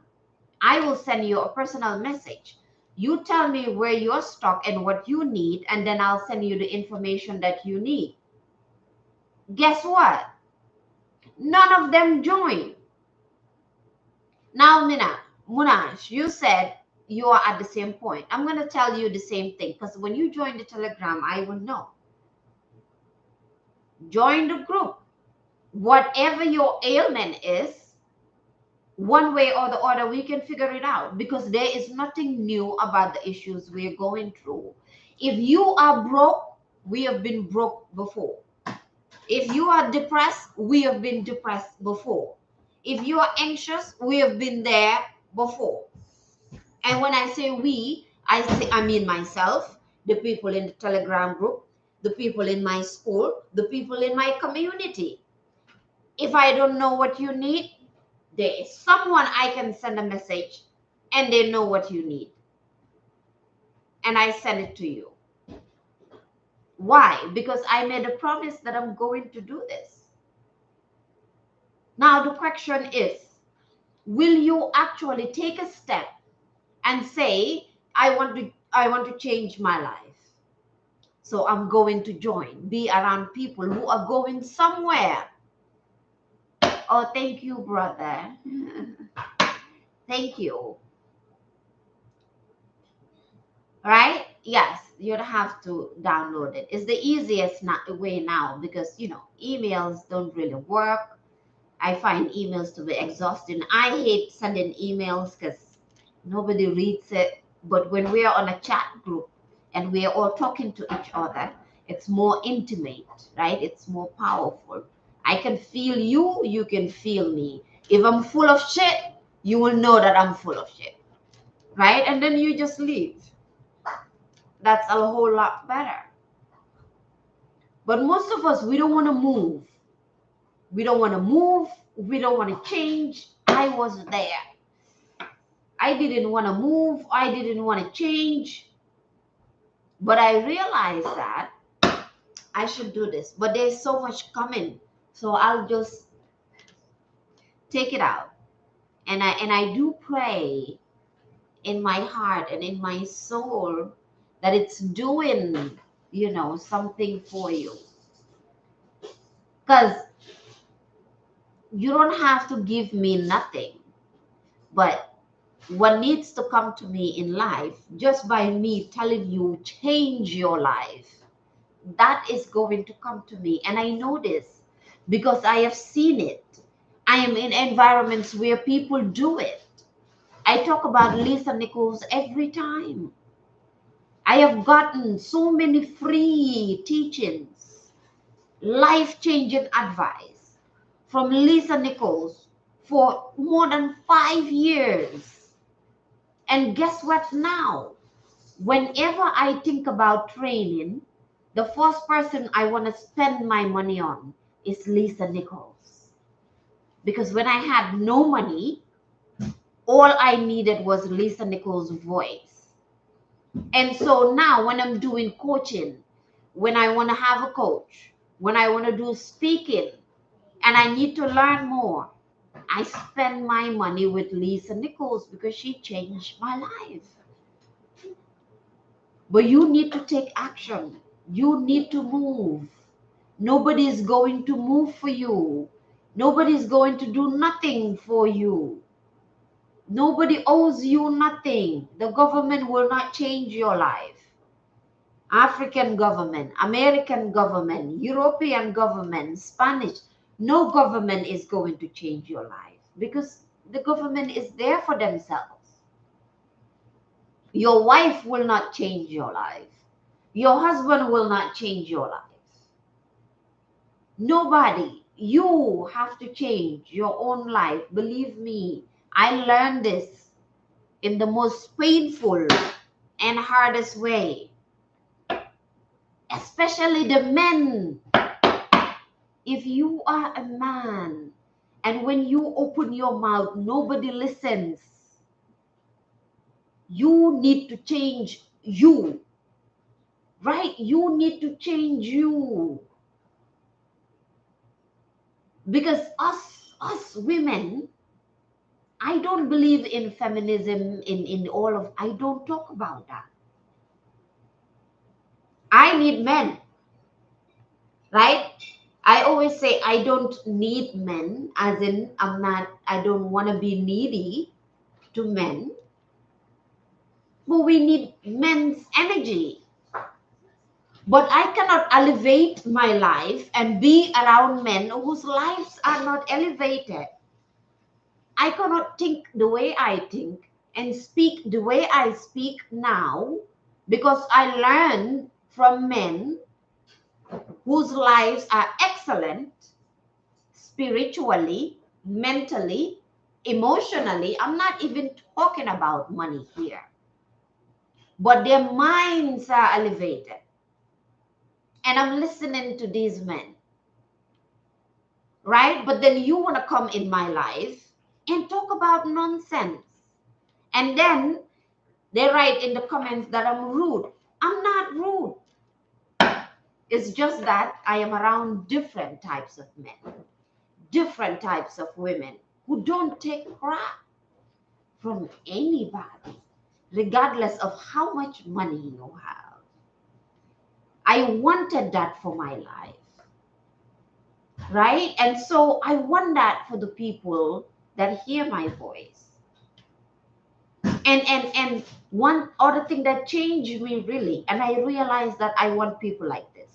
I will send you a personal message. You tell me where you're stuck and what you need, and then I'll send you the information that you need. Guess what? None of them joined. Now, Munash, you said you are at the same point. I'm going to tell you the same thing because when you join the Telegram, I will know. Join the group. Whatever your ailment is, one way or the other, we can figure it out because there is nothing new about the issues we're going through. If you are broke, we have been broke before. If you are depressed, we have been depressed before. If you are anxious, we have been there before. And when I say we, I mean myself, the people in the Telegram group, the people in my school, the people in my community. If I don't know what you need, there is someone I can send a message and they know what you need. And I send it to you. Why? Because I made a promise that I'm going to do this. Now the question is, will you actually take a step and say, I want to change my life? So I'm going to join, be around people who are going somewhere. Oh, thank you, brother. Thank you. Right? Yes, you'd have to download it. It's the easiest way now because, emails don't really work. I find emails to be exhausting. I hate sending emails because nobody reads it. But when we are on a chat group and we are all talking to each other, it's more intimate, right? It's more powerful. I can feel you, you can feel me. If I'm full of shit, you will know that I'm full of shit, right? And then you just leave. That's a whole lot better. But most of us, we don't want to move. We don't want to move. We don't want to change. I was there. I didn't want to move. I didn't want to change. But I realized that I should do this. But there's so much coming. So I'll just take it out. And I do pray in my heart and in my soul that it's doing, something for you. Because you don't have to give me nothing. But what needs to come to me in life, just by me telling you, change your life, that is going to come to me. And I know this because I have seen it. I am in environments where people do it. I talk about Lisa Nichols every time. I have gotten so many free teachings, life-changing advice from Lisa Nichols for more than 5 years. And guess what now? Whenever I think about training, the first person I want to spend my money on is Lisa Nichols. Because when I had no money, all I needed was Lisa Nichols' voice. And so now when I'm doing coaching, when I want to have a coach, when I want to do speaking, and I need to learn more, I spend my money with Lisa Nichols because she changed my life. But you need to take action. You need to move. Nobody is going to move for you. Nobody is going to do nothing for you. Nobody owes you nothing. The government will not change your life. African government, American government, European government, Spanish, no government is going to change your life because the government is there for themselves. Your wife will not change your life. Your husband will not change your life. Nobody. You have to change your own life. Believe me, I learned this in the most painful and hardest way. Especially the men. If you are a man and when you open your mouth, nobody listens, you need to change you, right? You need to change you. Because us women, I don't believe in feminism, in all of, I don't talk about that. I need men, right? I always say I don't need men, as in I don't want to be needy to men, but we need men's energy. But I cannot elevate my life and be around men whose lives are not elevated. I cannot think the way I think and speak the way I speak now because I learned from men whose lives are excellent spiritually, mentally, emotionally. I'm not even talking about money here, but their minds are elevated. And I'm listening to these men, right? But then you want to come in my life and talk about nonsense. And then they write in the comments that I'm rude. I'm not rude. It's just that I am around different types of men, different types of women who don't take crap from anybody, regardless of how much money you have. I wanted that for my life, right? And so I want that for the people that hear my voice. And one other thing that changed me really, and I realized that I want people like this,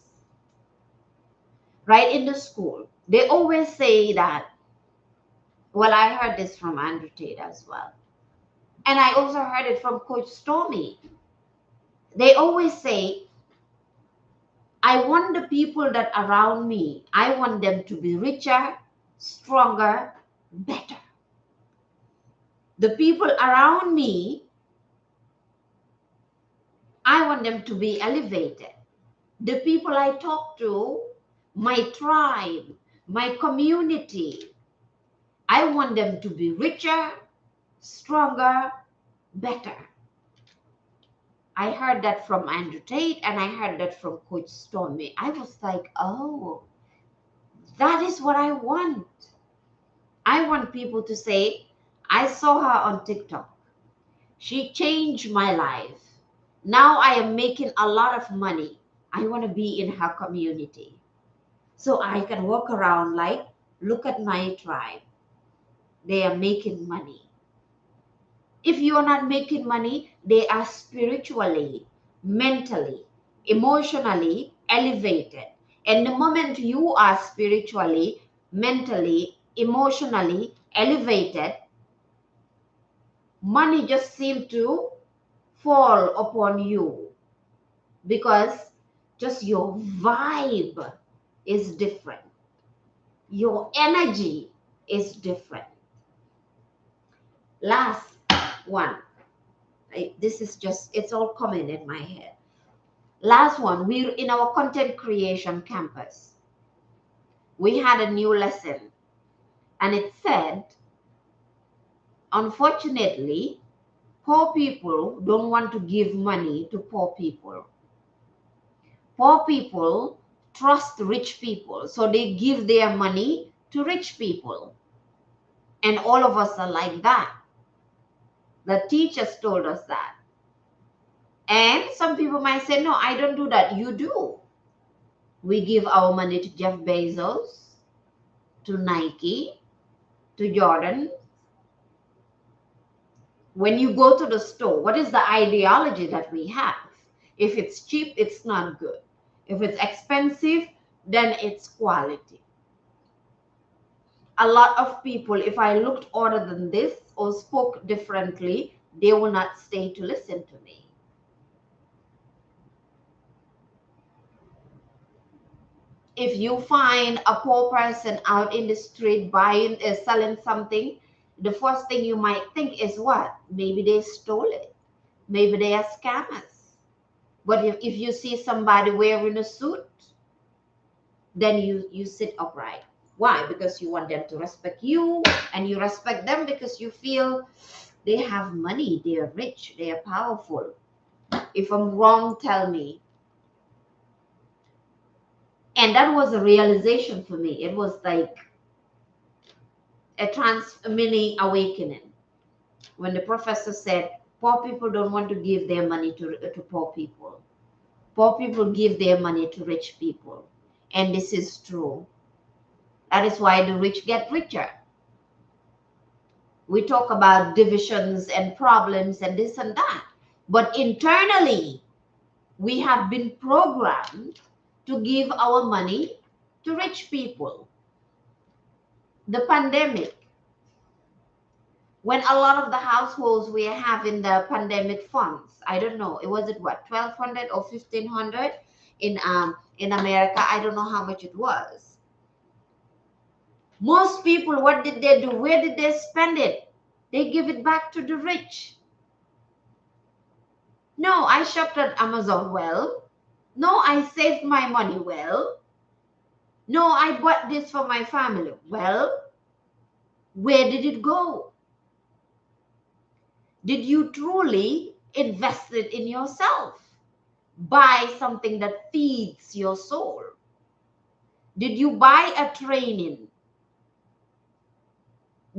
right? In the school, they always say that, well, I heard this from Andrew Tate as well. And I also heard it from Coach Stormy. They always say, I want the people that around me, I want them to be richer, stronger, better. The people around me, I want them to be elevated. The people I talk to, my tribe, my community, I want them to be richer, stronger, better. I heard that from Andrew Tate and I heard that from Coach Stormy. I was like, oh, that is what I want. I want people to say, I saw her on TikTok. She changed my life. Now I am making a lot of money. I want to be in her community. So I can walk around like, look at my tribe. They are making money. If you are not making money, they are spiritually, mentally, emotionally elevated. And the moment you are spiritually, mentally, emotionally elevated, money just seems to fall upon you. because just your vibe is different. Your energy is different. Last one. This is just, it's all coming in my head. Last one, we're in our content creation campus. We had a new lesson, and it said, unfortunately, poor people don't want to give money to poor people. Poor people trust rich people, so they give their money to rich people. And all of us are like that. The teachers told us that. And some people might say, no, I don't do that. You do. We give our money to Jeff Bezos, to Nike, to Jordan. When you go to the store, what is the ideology that we have? If it's cheap, it's not good. If it's expensive, then it's quality. A lot of people, if I looked other than this or spoke differently, they will not stay to listen to me. If you find a poor person out in the street buying, selling something, the first thing you might think is what? Maybe they stole it. Maybe they are scammers. But if you see somebody wearing a suit, then you sit upright. Why? Because you want them to respect you, and you respect them because you feel they have money, they are rich, they are powerful. If I'm wrong, tell me. And that was a realization for me. It was like a mini awakening when the professor said, poor people don't want to give their money to poor people. Poor people give their money to rich people. And this is true. That is why the rich get richer. We talk about divisions and problems and this and that. But internally, we have been programmed to give our money to rich people. The pandemic, when a lot of the households were having the pandemic funds, I don't know, it was it what, 1,200 or 1,500 in America? I don't know how much it was. Most people, what did they do? Where did they spend it? They give it back to the rich. No, I shopped at Amazon well. No, I saved my money well. No, I bought this for my family. Well, where did it go? Did you truly invest it in yourself? Buy something that feeds your soul? Did you buy a training?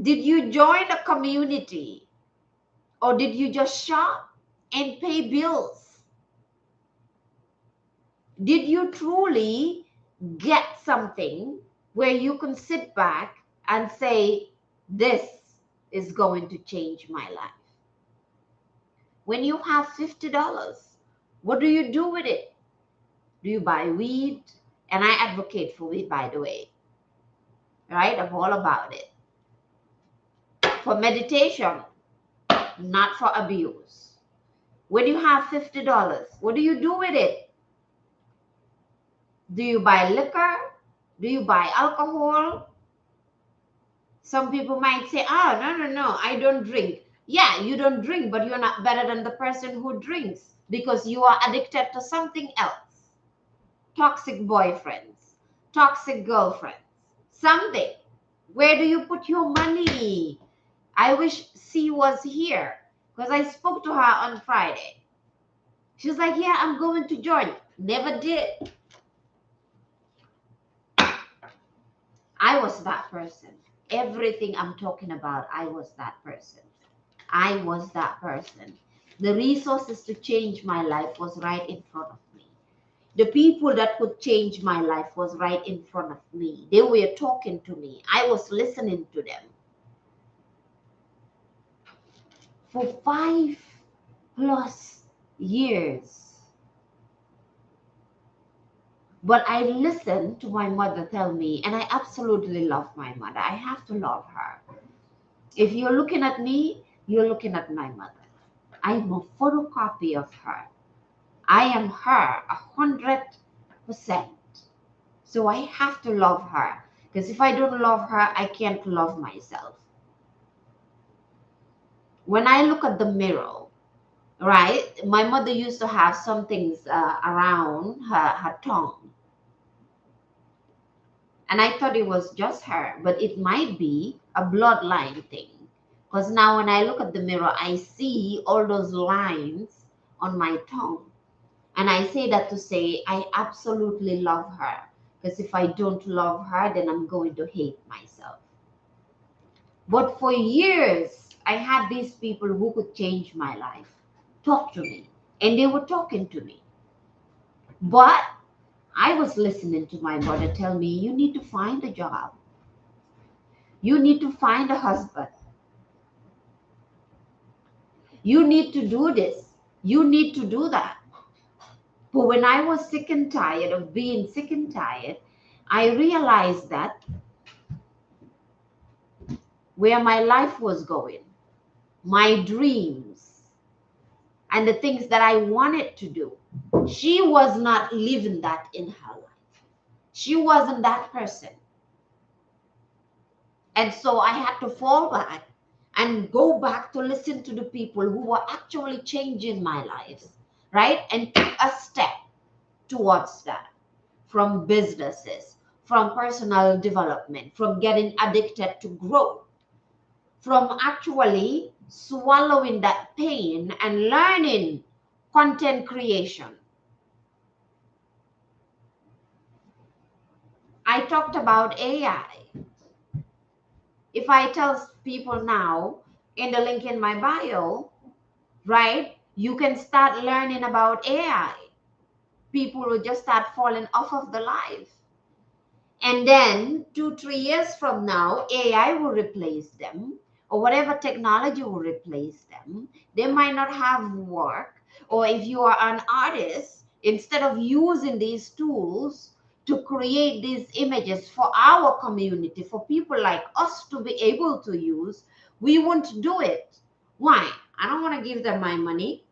Did you join a community? Or did you just shop and pay bills? Did you truly get something where you can sit back and say, this is going to change my life? When you have $50, what do you do with it? Do you buy weed? And I advocate for weed, by the way. Right? I'm all about it. For meditation, not for abuse. When you have $50, what do you do with it? Do you buy liquor? Do you buy alcohol? Some people might say, oh, no, I don't drink. Yeah, you don't drink, but you're not better than the person who drinks because you are addicted to something else. Toxic boyfriends, toxic girlfriends, something. Where do you put your money? I wish C was here because I spoke to her on Friday. She's like, yeah, I'm going to join. Never did. I was that person. Everything I'm talking about, I was that person. I was that person. The resources to change my life was right in front of me. The people that could change my life was right in front of me. They were talking to me. I was listening to them. For 5+ years. But I listened to my mother tell me, and I absolutely love my mother. I have to love her. If you're looking at me, you're looking at my mother. I'm a photocopy of her. I am her 100%. So I have to love her, because if I don't love her, I can't love myself. When I look at the mirror, right, my mother used to have some things around her tongue. And I thought it was just her, but it might be a bloodline thing. Because now when I look at the mirror, I see all those lines on my tongue. And I say that to say I absolutely love her. Because if I don't love her, then I'm going to hate myself. But for years, I had these people who could change my life, talk to me, and they were talking to me. But I was listening to my mother tell me, you need to find a job. You need to find a husband. You need to do this. You need to do that. But when I was sick and tired of being sick and tired, I realized that where my life was going, my dreams, and the things that I wanted to do, she was not living that in her life. She wasn't that person. And so I had to fall back and go back to listen to the people who were actually changing my life, right? And took a step towards that, from businesses, from personal development, from getting addicted to growth, from actually swallowing that pain and learning content creation. I talked about AI. If I tell people now in the link in my bio, right, you can start learning about AI. People will just start falling off of the life. And then 2-3 years from now, AI will replace them, or whatever technology will replace them. They might not have work. Or if you are an artist, instead of using these tools to create these images for our community, for people like us to be able to use, we won't do it. Why? I don't want to give them my money.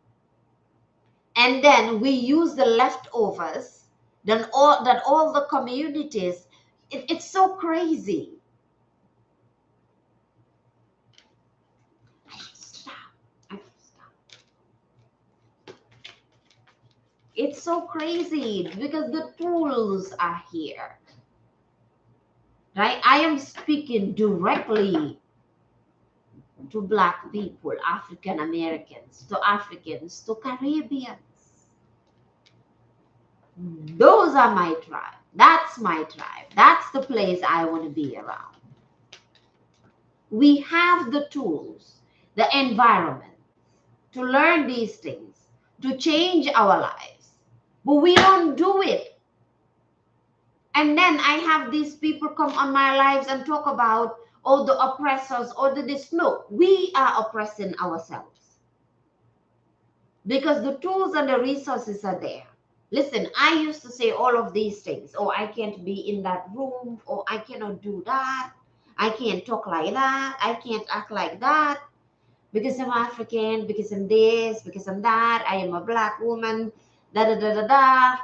And then we use the leftovers, then all the communities, it's so crazy. Stop. Stop. It's so crazy because the tools are here, right? I am speaking directly to Black people, African Americans, to Africans, to Caribbeans. Those are my tribe. That's my tribe. That's the place I want to be around. We have the tools, the environment to learn these things, to change our lives, but we don't do it. And then I have these people come on my lives and talk about, oh, the oppressors or the this. No, we are oppressing ourselves because the tools and the resources are there. Listen, I used to say all of these things. Oh, I can't be in that room, or I cannot do that. I can't talk like that. I can't act like that because I'm African, because I'm this, because I'm that. I am a Black woman, da da da da da.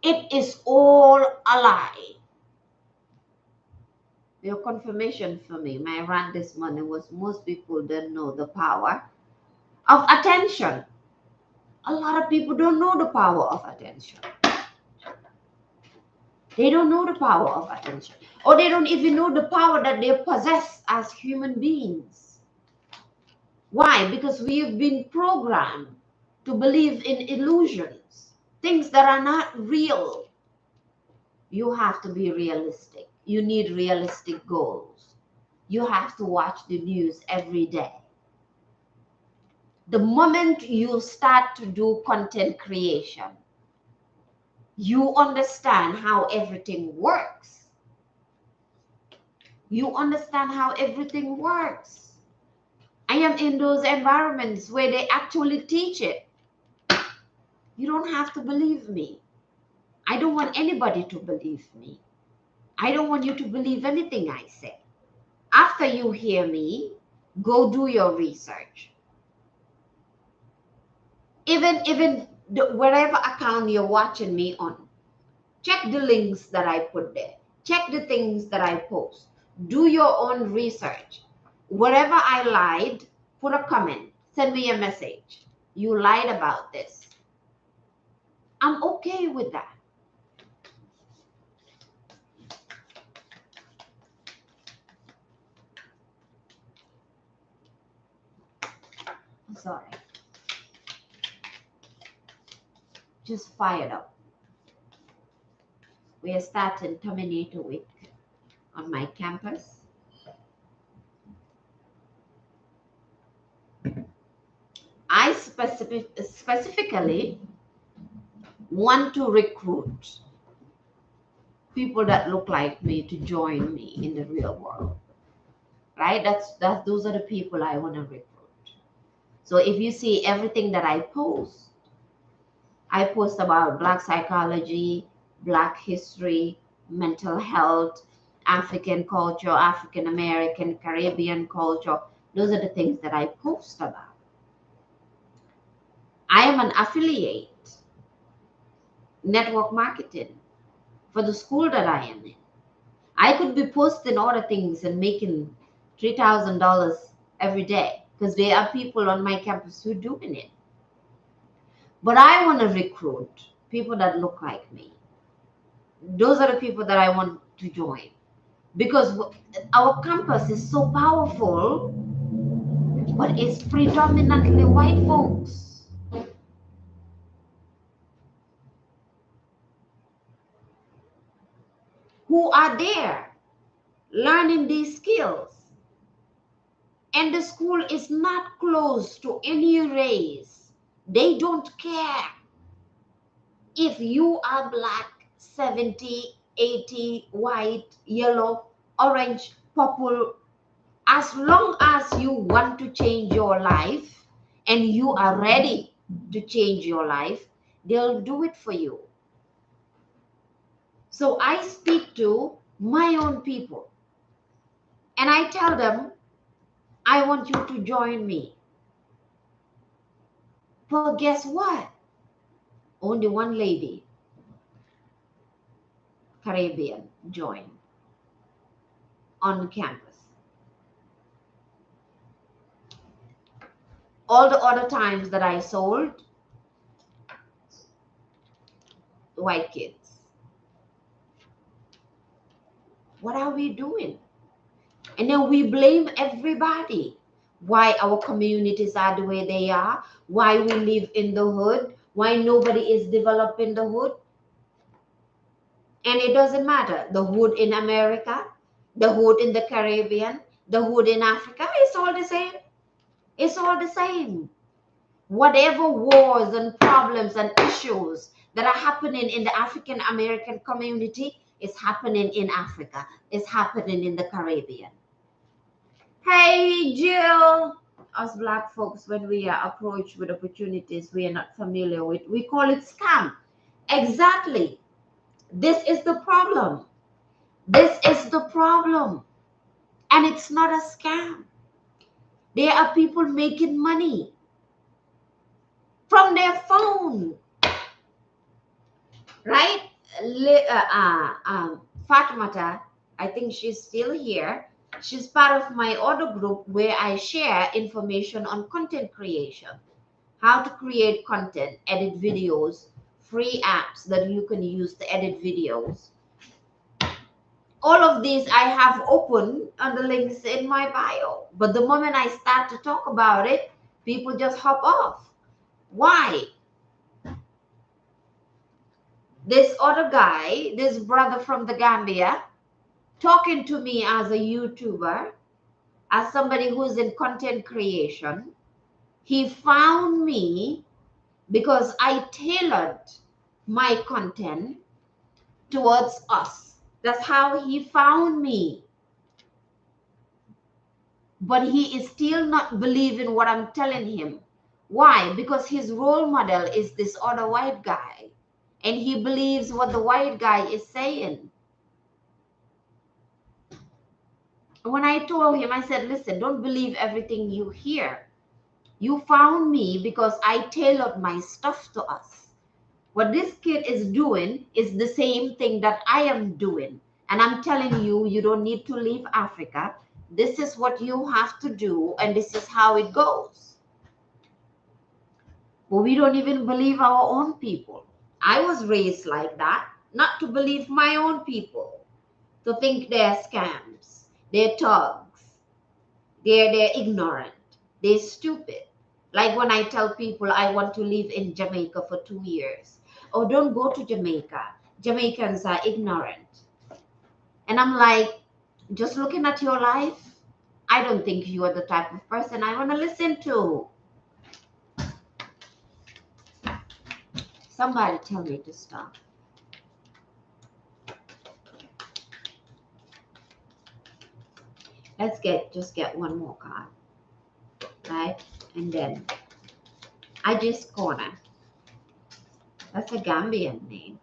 It is all a lie. Your confirmation for me, my rant this morning was most people don't know the power of attention. A lot of people don't know the power of attention. They don't know the power of attention. Or they don't even know the power that they possess as human beings. Why? Because we have been programmed to believe in illusions, things that are not real. You have to be realistic. You need realistic goals. You have to watch the news every day. The moment you start to do content creation, you understand how everything works. You understand how everything works. I am in those environments where they actually teach it. You don't have to believe me. I don't want anybody to believe me. I don't want you to believe anything I say. After you hear me, go do your research. Even wherever account you're watching me on, check the links that I put there. Check the things that I post. Do your own research. Wherever I lied, put a comment. Send me a message. You lied about this. I'm okay with that. I'm sorry. Just fired up. We are starting Terminator Week on my campus. I specifically want to recruit people that look like me to join me in the real world, right? Those are the people I want to recruit. So if you see everything that I post about Black psychology, Black history, mental health, African culture, African American, Caribbean culture. Those are the things that I post about. I am an affiliate, network marketing, for the school that I am in. I could be posting other things and making $3,000 every day because there are people on my campus who are doing it. But I want to recruit people that look like me. Those are the people that I want to join because our campus is so powerful, but it's predominantly white folks. Who are there learning these skills. And the school is not closed to any race. They don't care if you are Black, 70, 80, white, yellow, orange, purple. As long as you want to change your life and you are ready to change your life, they'll do it for you. So I speak to my own people and I tell them, I want you to join me. But guess what? Only one lady, Caribbean, joined on campus. All the other times that I sold, white kids. What are we doing? And then we blame everybody. Why our communities are the way they are, why we live in the hood, why nobody is developing the hood. And it doesn't matter. The hood in America, the hood in the Caribbean, the hood in Africa, it's all the same. It's all the same. Whatever wars and problems and issues that are happening in the African American community is happening in Africa, is happening in the Caribbean. Hey, Jill. Us Black folks, when we are approached with opportunities we are not familiar with, we call it scam. Exactly. This is the problem. This is the problem. And it's not a scam. There are people making money from their phone. Right? Fatmata, I think she's still here. She's part of my other group where I share information on content creation, how to create content, edit videos, free apps that you can use to edit videos. All of these I have open on the links in my bio. But the moment I start to talk about it, people just hop off. Why? This other guy, this brother from the Gambia, talking to me as a YouTuber, as somebody who's in content creation, he found me because I tailored my content towards us. That's how he found me. But he is still not believing what I'm telling him. Why? Because his role model is this other white guy. And he believes what the white guy is saying. When I told him, I said, listen, don't believe everything you hear. You found me because I tailored my stuff to us. What this kid is doing is the same thing that I am doing. And I'm telling you, you don't need to leave Africa. This is what you have to do, and this is how it goes. But we don't even believe our own people. I was raised like that, not to believe my own people, to think they're scams, they're thugs, they're ignorant, they're stupid. Like when I tell people I want to live in Jamaica for 2 years. Oh, don't go to Jamaica. Jamaicans are ignorant. And I'm like, just looking at your life, I don't think you are the type of person I want to listen to. Somebody tell me to stop. Let's just get one more card, right? And then I just corner. That's a Gambian name.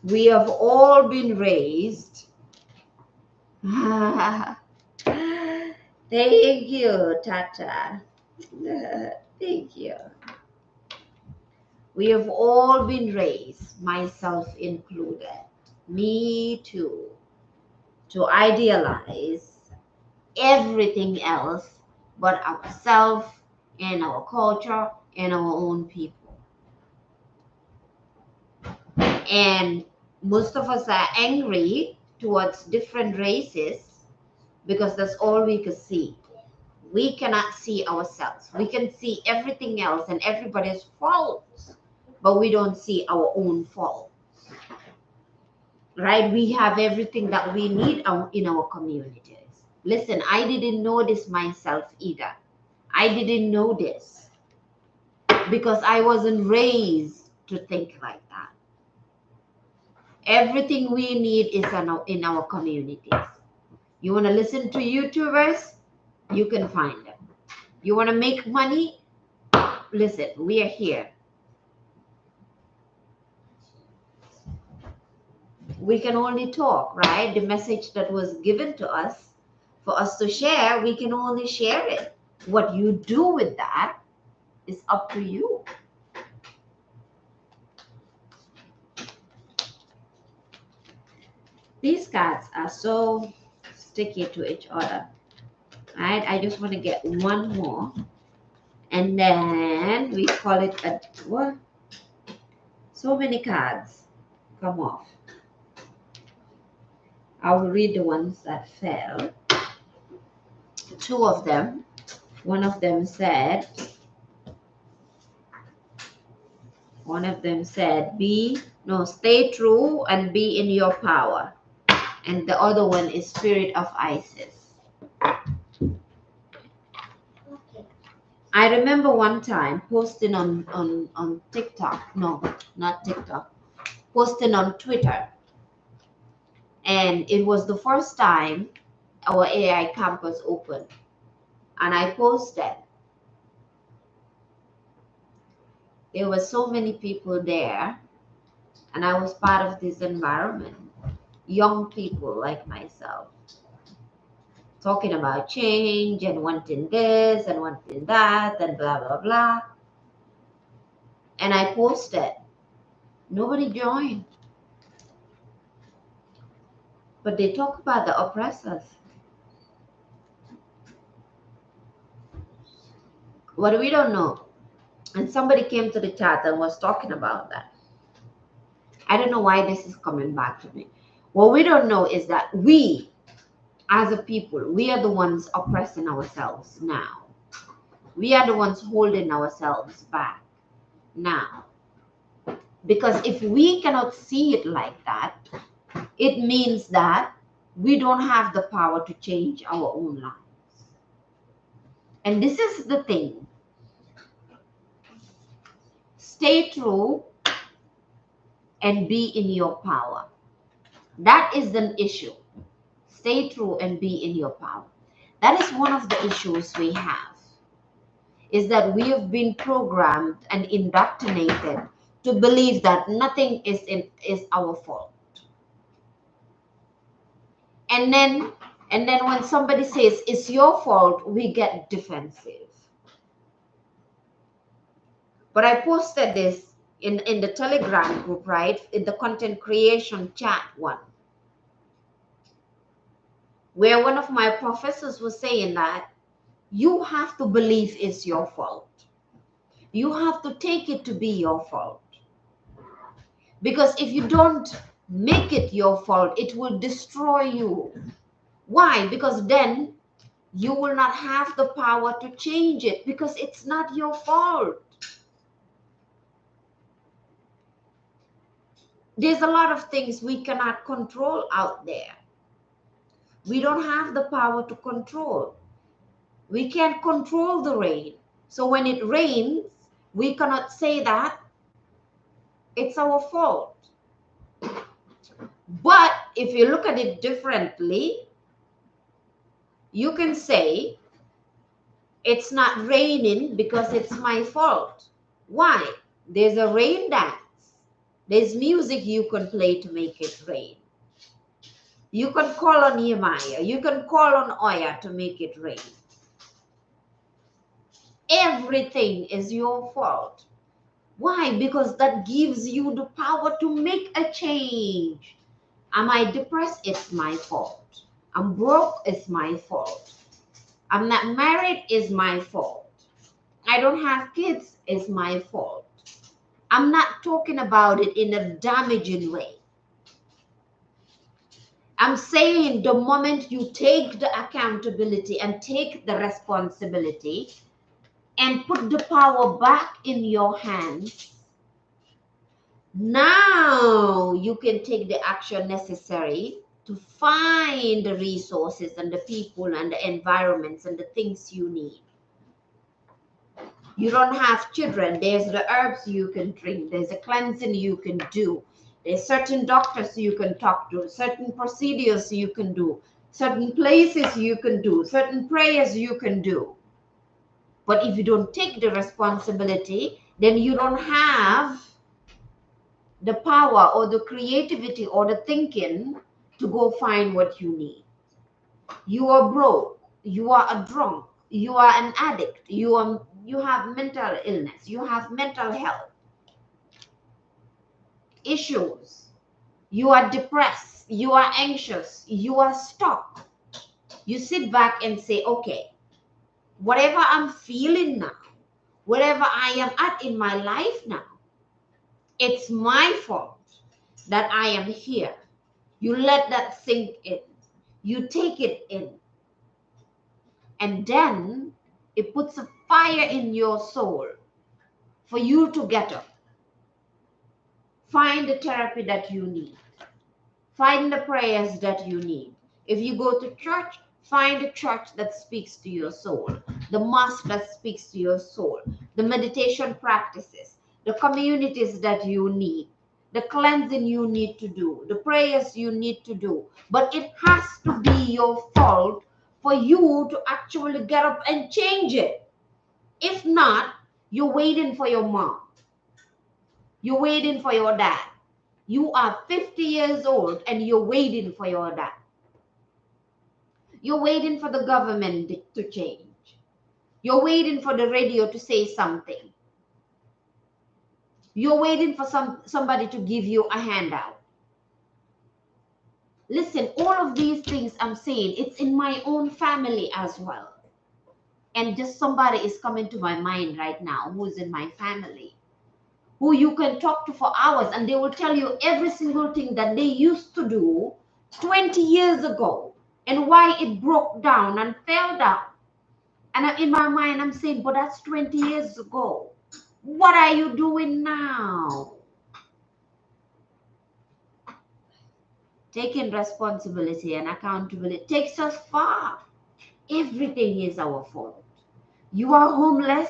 We have all been raised. Thank you, Tata. Thank you. We have all been raised, myself included, me too, to idealize everything else but ourselves and our culture and our own people. And most of us are angry towards different races because that's all we can see. We cannot see ourselves. We can see everything else and everybody's faults, but we don't see our own fault. Right? We have everything that we need in our communities. Listen, I didn't know this myself either. I didn't know this because I wasn't raised to think like that. Everything we need is in our communities. You want to listen to YouTubers? You can find them. You want to make money? Listen, we are here. We can only talk, right? The message that was given to us for us to share, we can only share it. What you do with that is up to you. These cards are so sticky to each other, right? I just want to get one more, and then we call it a what? So many cards come off. I will read the ones that fell. Two of them. One of them said, stay true and be in your power. And the other one is Spirit of Isis. I remember one time posting on TikTok. No, not TikTok. Posting on Twitter. And it was the first time our AI campus opened. And I posted. There were so many people there. And I was part of this environment. Young people like myself. Talking about change and wanting this and wanting that and blah, blah, blah. And I posted. Nobody joined. But they talk about the oppressors. What we don't know. And somebody came to the chat and was talking about that. I don't know why this is coming back to me. What we don't know is that we, as a people, we are the ones oppressing ourselves now. We are the ones holding ourselves back now. Because if we cannot see it like that, it means that we don't have the power to change our own lives. And this is the thing. Stay true and be in your power. That is the issue. Stay true and be in your power. That is one of the issues we have, is that we have been programmed and indoctrinated to believe that nothing is our fault. And then when somebody says it's your fault, we get defensive. But I posted this in the Telegram group, right? In the content creation chat one, where one of my professors was saying that you have to believe it's your fault. You have to take it to be your fault. Because if you don't make it your fault, it will destroy you. Why? Because then you will not have the power to change it because it's not your fault. There's a lot of things we cannot control out there. We don't have the power to control. We can't control the rain. So when it rains, we cannot say that it's our fault. But if you look at it differently, you can say it's not raining because it's my fault. Why? There's a rain dance. There's music you can play to make it rain. You can call on Nehemiah. You can call on Oya to make it rain. Everything is your fault. Why? Because that gives you the power to make a change. Am I depressed? It's my fault. I'm broke? It's my fault. I'm not married? It's my fault. I don't have kids? It's my fault. I'm not talking about it in a damaging way. I'm saying the moment you take the accountability and take the responsibility and put the power back in your hands, now you can take the action necessary to find the resources and the people and the environments and the things you need. You don't have children, there's the herbs you can drink, there's a cleansing you can do, there's certain doctors you can talk to, certain procedures you can do, certain places you can do, certain prayers you can do. But if you don't take the responsibility, then you don't have the power or the creativity or the thinking to go find what you need. You are broke, you are a drunk, you are an addict, you have mental illness, you have mental health issues, you are depressed, you are anxious, you are stuck. You sit back and say, okay, whatever I'm feeling now, wherever I am at in my life now, it's my fault that I am here. You let that sink in. You take it in. And then it puts a fire in your soul for you to get up. Find the therapy that you need. Find the prayers that you need. If you go to church, find a church that speaks to your soul, the mosque that speaks to your soul, the meditation practices, the communities that you need, the cleansing you need to do, the prayers you need to do. But it has to be your fault for you to actually get up and change it. If not, you're waiting for your mom. You're waiting for your dad. You are 50 years old and you're waiting for your dad. You're waiting for the government to change. You're waiting for the radio to say something. You're waiting for somebody to give you a handout. Listen, all of these things I'm saying, it's in my own family as well. And just somebody is coming to my mind right now who's in my family, who you can talk to for hours and they will tell you every single thing that they used to do 20 years ago and why it broke down and fell down. And in my mind, I'm saying, but that's 20 years ago. What are you doing now? Taking responsibility and accountability takes us far. Everything is our fault. You are homeless,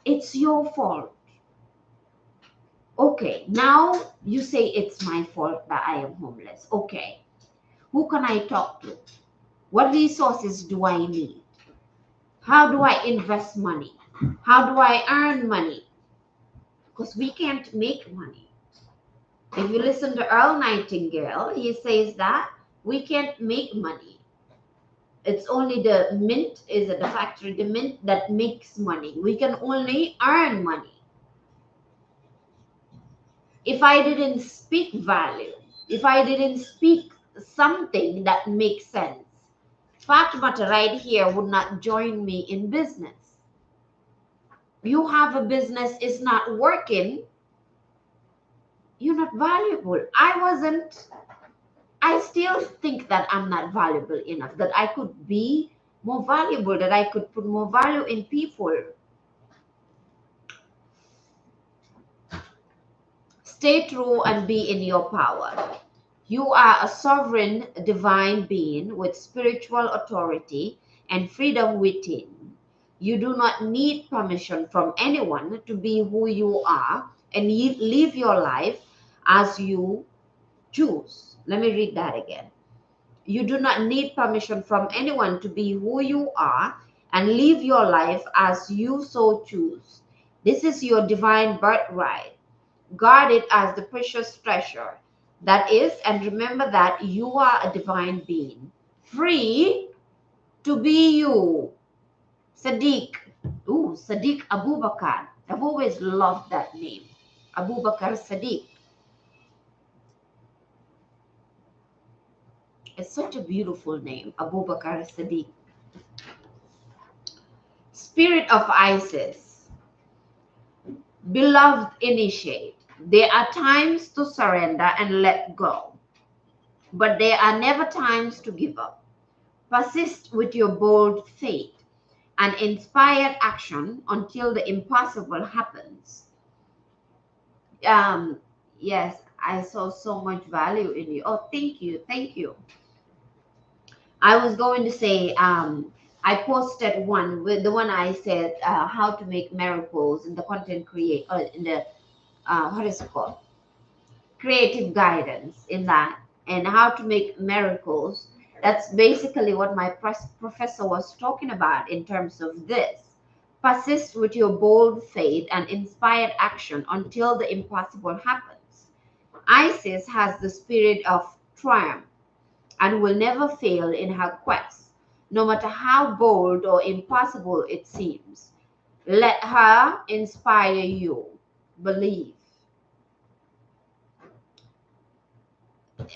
it's your fault. Okay, now you say it's my fault that I am homeless. Okay, who can I talk to? What resources do I need? How do I invest money? How do I earn money? Because we can't make money. If you listen to Earl Nightingale, he says that We can't make money. It's only the mint, is it the factory, the mint that makes money. We can only earn money. If I didn't speak value, if I didn't speak something that makes sense, Fatimata right here would not join me in business. You have a business, is not working, you're not valuable. I still think that I'm not valuable enough, that I could be more valuable, that I could put more value in people. Stay true and be in your power. You are a sovereign divine being with spiritual authority and freedom within. You do not need permission from anyone to be who you are and live your life as you choose. Let me read that again. You do not need permission from anyone to be who you are and live your life as you so choose. This is your divine birthright. Guard it as the precious treasure that is, and remember that you are a divine being, free to be you. Sadiq. Ooh, Sadiq Abubakar. I've always loved that name. Abubakar Sadiq. It's such a beautiful name, Abubakar Sadiq. Spirit of Isis. Beloved initiate. There are times to surrender and let go, but there are never times to give up. Persist with your bold faith and inspired action until the impossible happens. Um, yes, I saw so much value in you. Oh, thank you, thank you. I was going to say, I posted one with the one I said how to make miracles in the content create in the what is it called, creative guidance in that, and how to make miracles. That's basically what my professor was talking about in terms of this. Persist with your bold faith and inspired action until the impossible happens. Isis has the spirit of triumph and will never fail in her quest, no matter how bold or impossible it seems. Let her inspire you. Believe.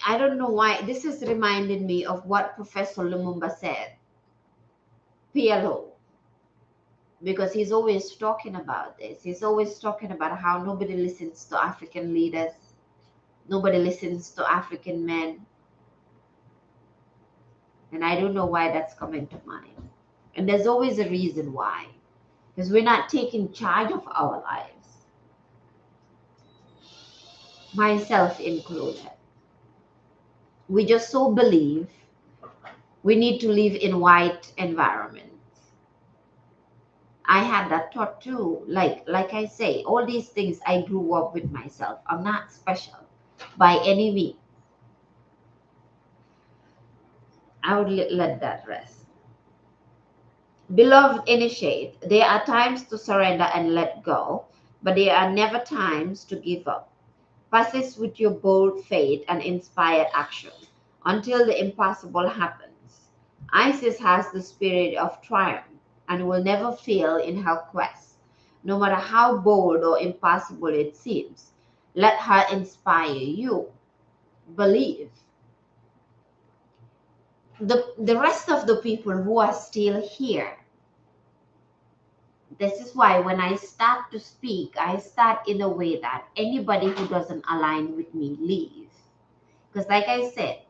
I don't know why this is reminding me of what Professor Lumumba said, PLO, because he's always talking about this. He's always talking about how nobody listens to African leaders, nobody listens to African men. And I don't know why that's coming to mind. And there's always a reason why, because we're not taking charge of our lives, myself included. We just so believe we need to live in white environments. I had that thought too. Like I say, all these things I grew up with myself. I'm not special by any means. I would let that rest. Beloved initiate, there are times to surrender and let go, but there are never times to give up. Persist with your bold faith and inspired action until the impossible happens. Isis has the spirit of triumph and will never fail in her quest, no matter how bold or impossible it seems. Let her inspire you. Believe. The rest of the people who are still here, this is why when I start to speak, I start in a way that anybody who doesn't align with me, leave. Because like I said,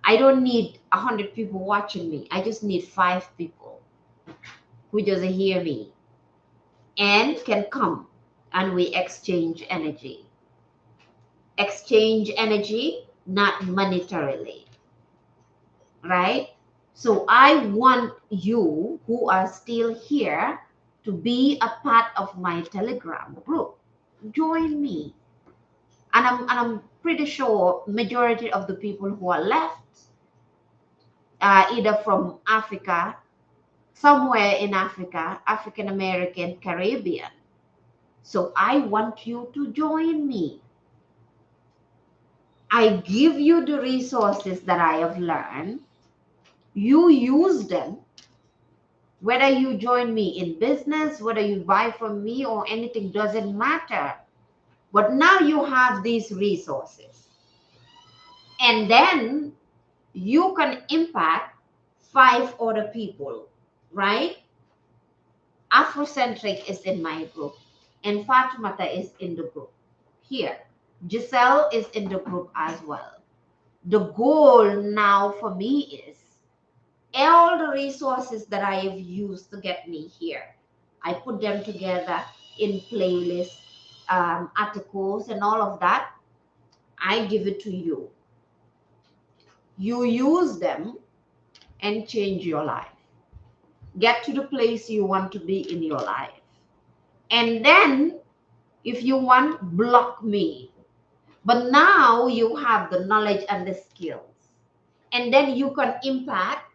I don't need 100 people watching me. I just need 5 people who just hear me and can come and we exchange energy. Exchange energy, not monetarily, right? So I want you who are still here to be a part of my Telegram group. Join me. And I'm pretty sure majority of the people who are left are either from Africa, somewhere in Africa, African American, Caribbean. So I want you to join me. I give you the resources that I have learned. You use them, whether you join me in business, whether you buy from me or anything, doesn't matter. But now you have these resources. And then you can impact 5 other people, right? Afrocentric is in my group, and Fatimata is in the group. Here, Giselle is in the group as well. The goal now for me is all the resources that I have used to get me here. I put them together in playlists, articles, and all of that. I give it to you. You use them and change your life. Get to the place you want to be in your life. And then, if you want, block me. But now you have the knowledge and the skills. And then you can impact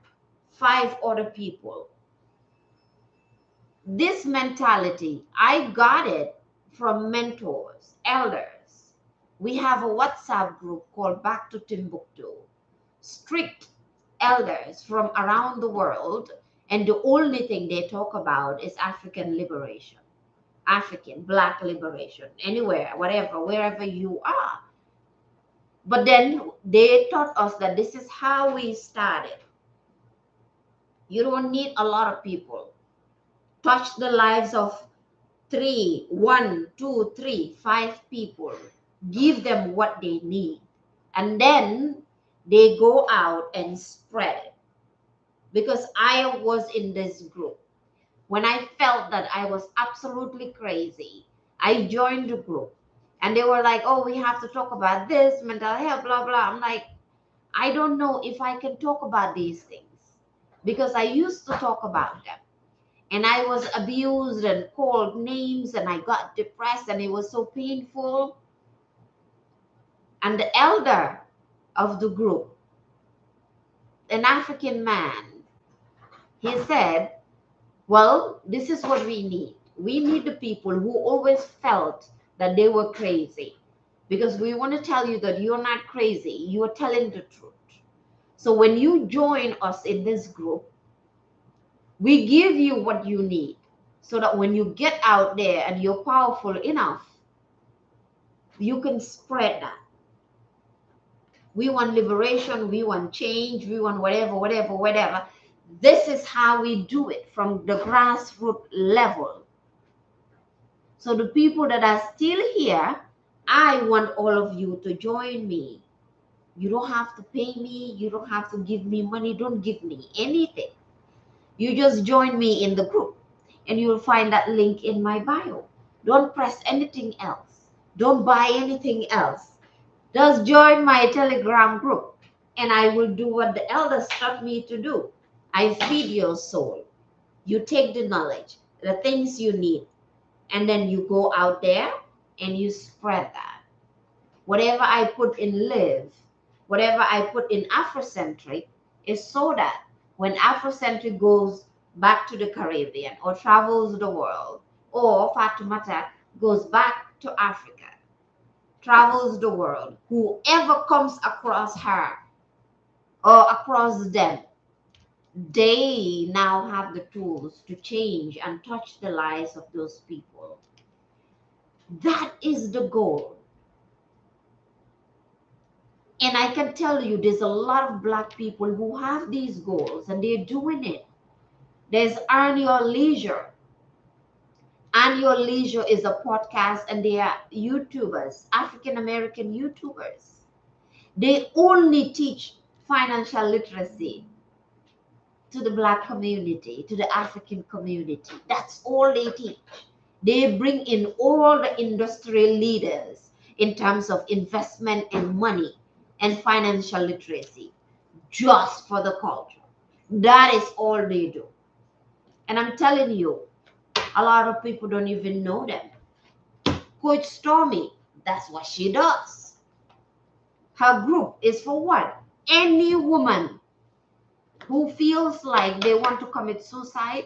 5 other people. This mentality, I got it from mentors, elders. We have a WhatsApp group called Back to Timbuktu. Strict elders from around the world, and the only thing they talk about is African liberation, African, Black liberation, anywhere, whatever, wherever you are. But then they taught us that this is how we started. You don't need a lot of people. Touch the lives of 3, 1, 2, 3, 5 people. Give them what they need. And then they go out and spread it. Because I was in this group. When I felt that I was absolutely crazy, I joined the group. And they were like, oh, we have to talk about this, mental health, blah, blah. I'm like, I don't know if I can talk about these things. Because I used to talk about them. And I was abused and called names and I got depressed and it was so painful. And the elder of the group, an African man, he said, well, this is what we need. We need the people who always felt that they were crazy. Because we want to tell you that you're not crazy. You are telling the truth. So when you join us in this group, we give you what you need. So that when you get out there and you're powerful enough, you can spread that. We want liberation, we want change, we want whatever, whatever, whatever. This is how we do it from the grassroots level. So the people that are still here, I want all of you to join me. You don't have to pay me, you don't have to give me money, don't give me anything. You just join me in the group and you'll find that link in my bio. Don't press anything else. Don't buy anything else. Just join my Telegram group and I will do what the elders taught me to do. I feed your soul. You take the knowledge, the things you need, and then you go out there and you spread that. Whatever I put in Live, whatever I put in Afrocentric is so that when Afrocentric goes back to the Caribbean or travels the world, or Fatumata goes back to Africa, travels the world, whoever comes across her or across them, they now have the tools to change and touch the lives of those people. That is the goal. And I can tell you, there's a lot of Black people who have these goals and they're doing it. There's Earn Your Leisure. Earn Your Leisure is a podcast and they are YouTubers, African American YouTubers. They only teach financial literacy to the Black community, to the African community. That's all they teach. They bring in all the industrial leaders in terms of investment and money and financial literacy just for the culture. That is all they do. And I'm telling you, a lot of people don't even know them. Coach Stormy, that's what she does. Her group is for what? Any woman who feels like they want to commit suicide,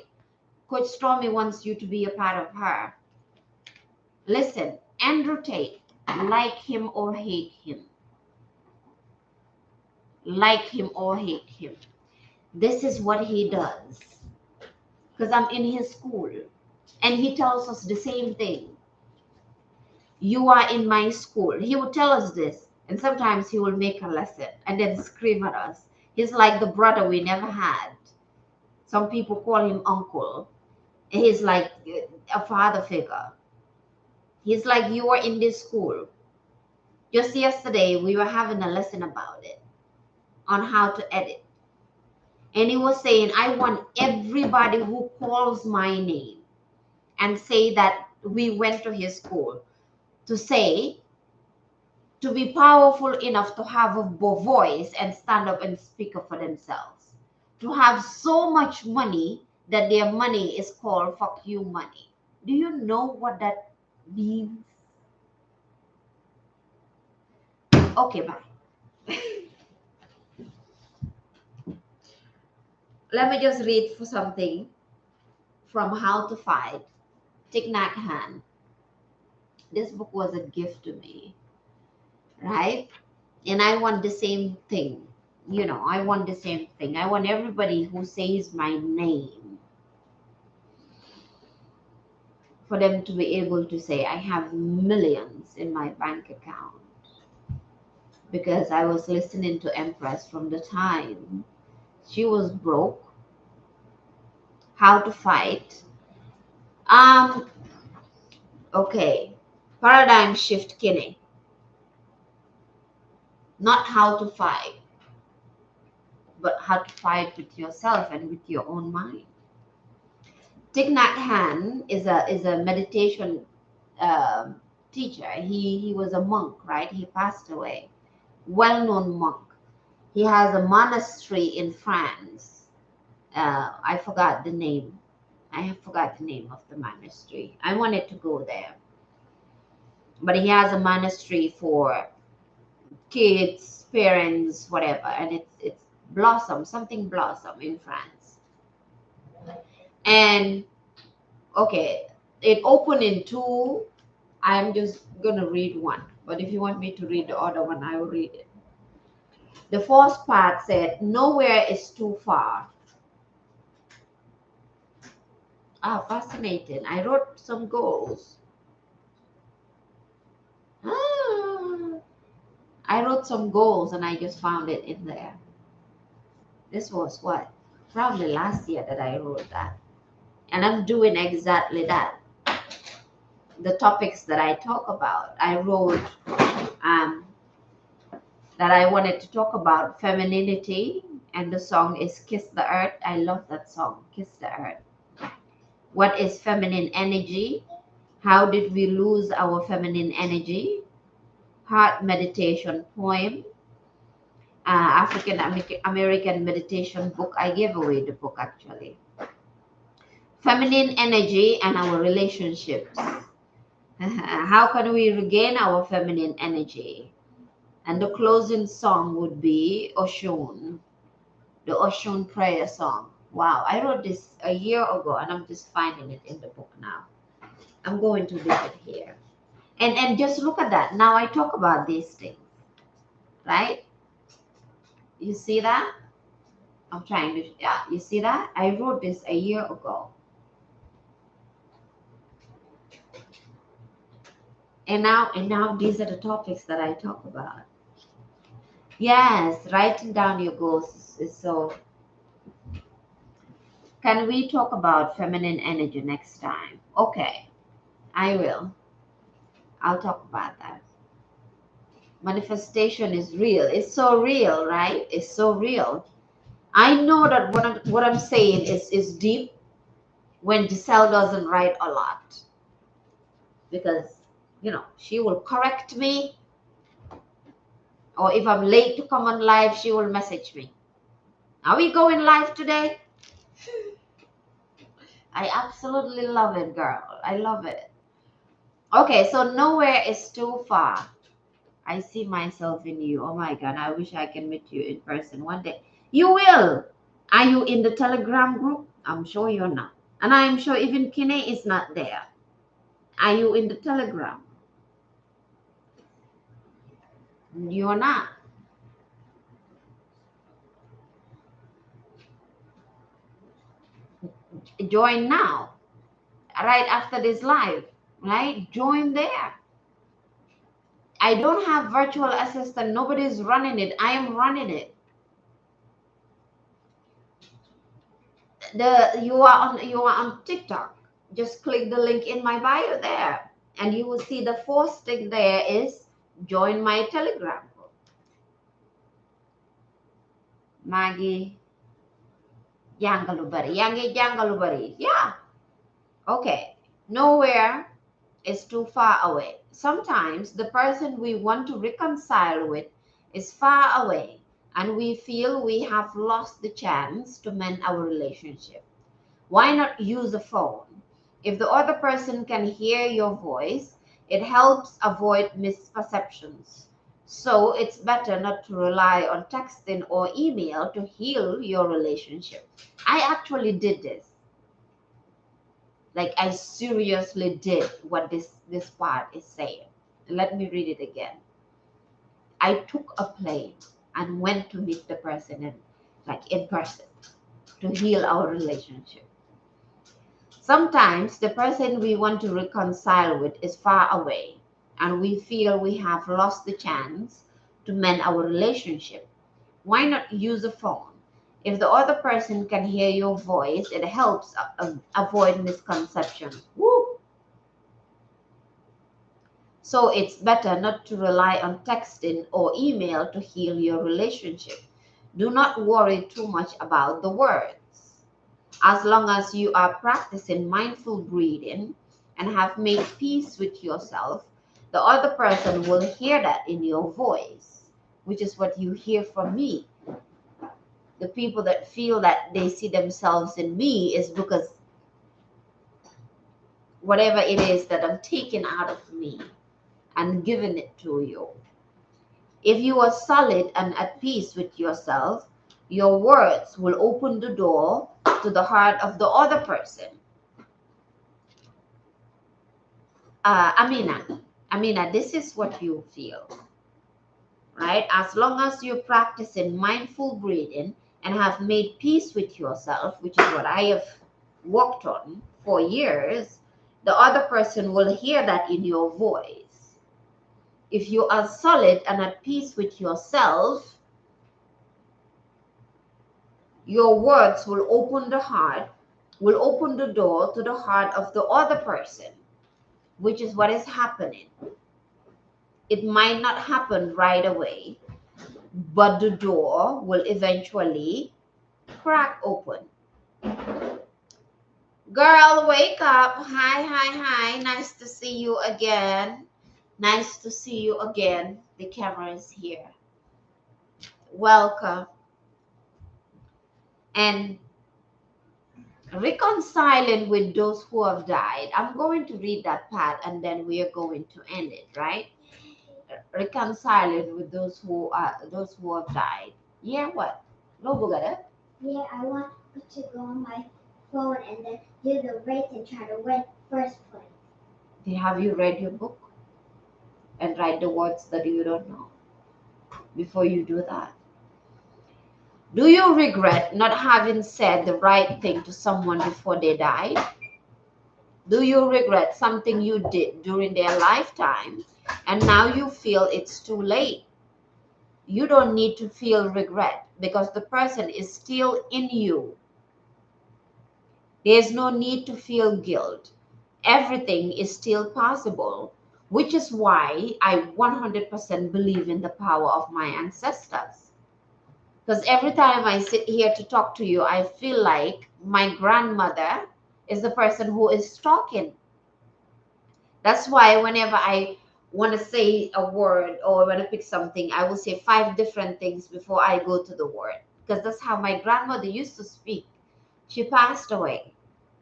Coach Stormy wants you to be a part of her. Listen, Andrew Tate, like him or hate him, like him or hate him. This is what he does. Because I'm in his school. And he tells us the same thing. You are in my school. He would tell us this. And sometimes he will make a lesson and then scream at us. He's like the brother we never had. Some people call him uncle. He's like a father figure. He's like, you are in this school. Just yesterday, we were having a lesson about it, on how to edit. And he was saying, I want everybody who calls my name and say that we went to his school to say, to be powerful enough to have a voice and stand up and speak up for themselves. To have so much money that their money is called fuck you money. Do you know what that means? Okay, bye. Let me just read for something from How to Fight. Thich Nhat Hanh. This book was a gift to me, right? And I want the same thing. I want the same thing. I want everybody who says my name for them to be able to say, I have millions in my bank account. Because I was listening to Empress from the time she was broke, How to Fight. Okay, Paradigm Shift Kinney. Not how to fight, but how to fight with yourself and with your own mind. Thich Nhat Hanh is a meditation teacher. He was a monk, right? He passed away. Well-known monk. He has a monastery in France. I forgot the name. I have forgot the name of the monastery. I wanted to go there, but he has a monastery for kids, parents, whatever, and it's Blossom, something Blossom in France. And okay, it opened in two. I'm just gonna read one, but if you want me to read the other one, I will read it. The first part said, nowhere is too far. Ah, fascinating. I wrote some goals. Ah, I wrote some goals and I just found it in there. This was what? Probably last year that I wrote that. And I'm doing exactly that. The topics that I talk about, I wrote um, that I wanted to talk about femininity, and the song is Kiss the Earth. I love that song, Kiss the Earth. What is feminine energy? How did we lose our feminine energy? Heart meditation poem. African American meditation book. I gave away the book actually. Feminine energy and our relationships. How can we regain our feminine energy? And the closing song would be Oshun, the Oshun prayer song. Wow, I wrote this a year ago and I'm just finding it in the book now. I'm going to leave it here. And just look at that. Now I talk about these things, right? You see that? I'm trying to, yeah, you see that? I wrote this a year ago. And now these are the topics that I talk about. Yes, writing down your goals is so. Can we talk about feminine energy next time? Okay, I will. I'll talk about that. Manifestation is real. It's so real, right? It's so real. I know that what I'm saying is deep when Giselle doesn't write a lot because, she will correct me, or if I'm late to come on live, she will message me. Are we going live today? I absolutely love it, girl. I love it. Okay, so nowhere is too far. I see myself in you. Oh my God, I wish I can meet you in person one day. You will. Are you in the Telegram group? I'm sure you're not. And I'm sure even Kinney is not there. Are you in the Telegram? You're not. Join now, right after this live, right? Join there. I don't have virtual assistant. Nobody's running it. I am running it. You are on TikTok. Just click the link in my bio there, and you will see the first thing there is join my Telegram group. Maggie Yangalubari. Yangi Yangalubari. Yeah. Okay. Nowhere is too far away. Sometimes the person we want to reconcile with is far away, and we feel we have lost the chance to mend our relationship. Why not use a phone? If the other person can hear your voice, it helps avoid misperceptions. So it's better not to rely on texting or email to heal your relationship. I actually did this. Like I seriously did what this part is saying. Let me read it again. I took a plane and went to meet the person in person to heal our relationship. Sometimes the person we want to reconcile with is far away, and we feel we have lost the chance to mend our relationship. Why not use a phone? If the other person can hear your voice, it helps avoid misconceptions. Woo! So it's better not to rely on texting or email to heal your relationship. Do not worry too much about the words. As long as you are practicing mindful breathing and have made peace with yourself, the other person will hear that in your voice, which is what you hear from me. The people that feel that they see themselves in me is because whatever it is that I'm taking out of me and giving it to you. If you are solid and at peace with yourself, your words will open the door to the heart of the other person. Amina, this is what you feel, right? As long as you're practicing mindful breathing and have made peace with yourself, which is what I have worked on for years, the other person will hear that in your voice. If you are solid and at peace with yourself, your words will open the door to the heart of the other person, which is what is happening. It might not happen right away, but the door will eventually crack open. Girl, wake up. Hi, hi, hi. Nice to see you again. Nice to see you again. The camera is here. Welcome. And reconciling with those who have died. I'm going to read that part and then we are going to end it, right? Reconciling with those who have died. Yeah, what? No, Bugada? Yeah, I want to go on my phone and then do the race and try to win first place. Have you read your book and write the words that you don't know before you do that? Do you regret not having said the right thing to someone before they died? Do you regret something you did during their lifetime and now you feel it's too late? You don't need to feel regret because the person is still in you. There's no need to feel guilt. Everything is still possible, which is why I 100% believe in the power of my ancestors. Because every time I sit here to talk to you, I feel like my grandmother is the person who is talking. That's why whenever I want to say a word or want to pick something, I will say 5 different things before I go to the word. Because that's how my grandmother used to speak. She passed away.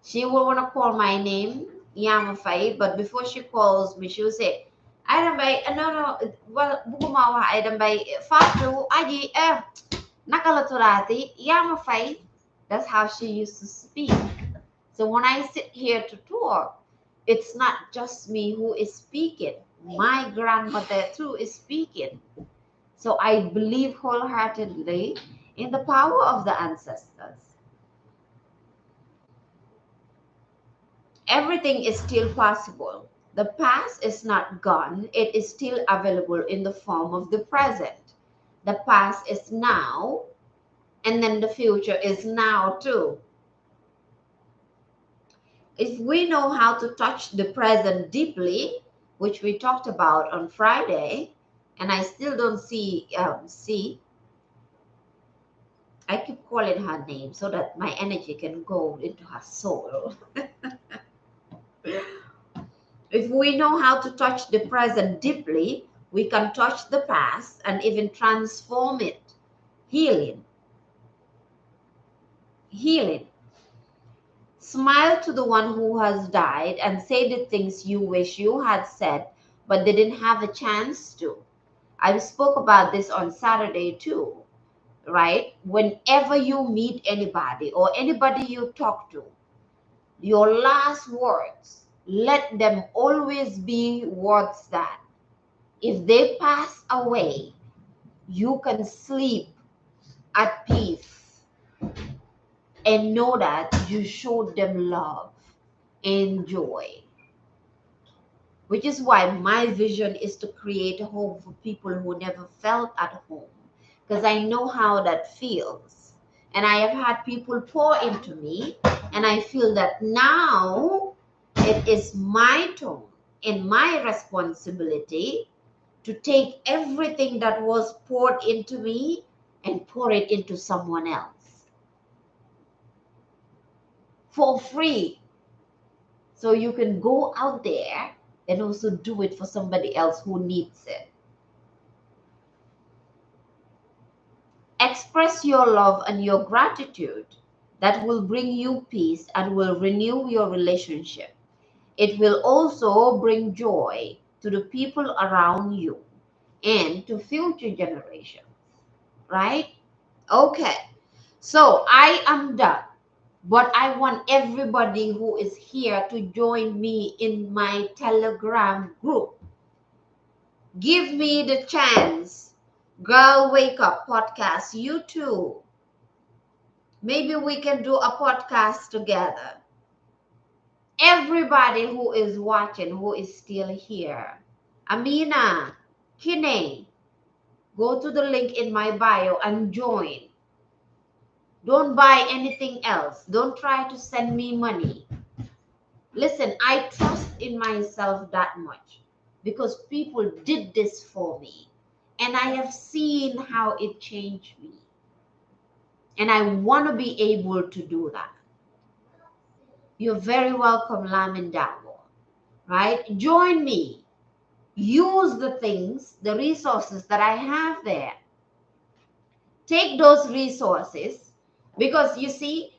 She will want to call my name, Yamafai, but before she calls me, she will say, Adam bay, no, well, Bugumawa, Adam bay, Fatu, Aji, Nakalaturati, Yamafai. That's how she used to speak. So when I sit here to talk, it's not just me who is speaking. My grandmother too is speaking. So I believe wholeheartedly in the power of the ancestors. Everything is still possible. The past is not gone, it is still available in the form of the present. The past is now, and then the future is now too. If we know how to touch the present deeply, which we talked about on Friday, and I still don't see, I keep calling her name so that my energy can go into her soul. If we know how to touch the present deeply, we can touch the past and even transform it. Healing. Healing. Smile to the one who has died and say the things you wish you had said but didn't have a chance to. I spoke about this on Saturday too, right? Whenever you meet anybody or anybody you talk to, your last words, let them always be words that if they pass away, you can sleep at peace and know that you showed them love and joy. Which is why my vision is to create a home for people who never felt at home. Because I know how that feels. And I have had people pour into me, and I feel that now it is my turn and my responsibility to take everything that was poured into me and pour it into someone else for free. So you can go out there and also do it for somebody else who needs it. Express your love and your gratitude. That will bring you peace and will renew your relationship. It will also bring joy to the people around you and to future generations, right? Okay, so I am done. But I want everybody who is here to join me in my Telegram group. Give me the chance. Girl Wake Up podcast, you too. Maybe we can do a podcast together. Everybody who is watching, who is still here. Amina, Kine, go to the link in my bio and join. Don't buy anything else. Don't try to send me money. Listen, I trust in myself that much because people did this for me. And I have seen how it changed me. And I want to be able to do that. You're very welcome, Lamin Dawo. Right? Join me. Use the things, the resources that I have there. Take those resources because you see,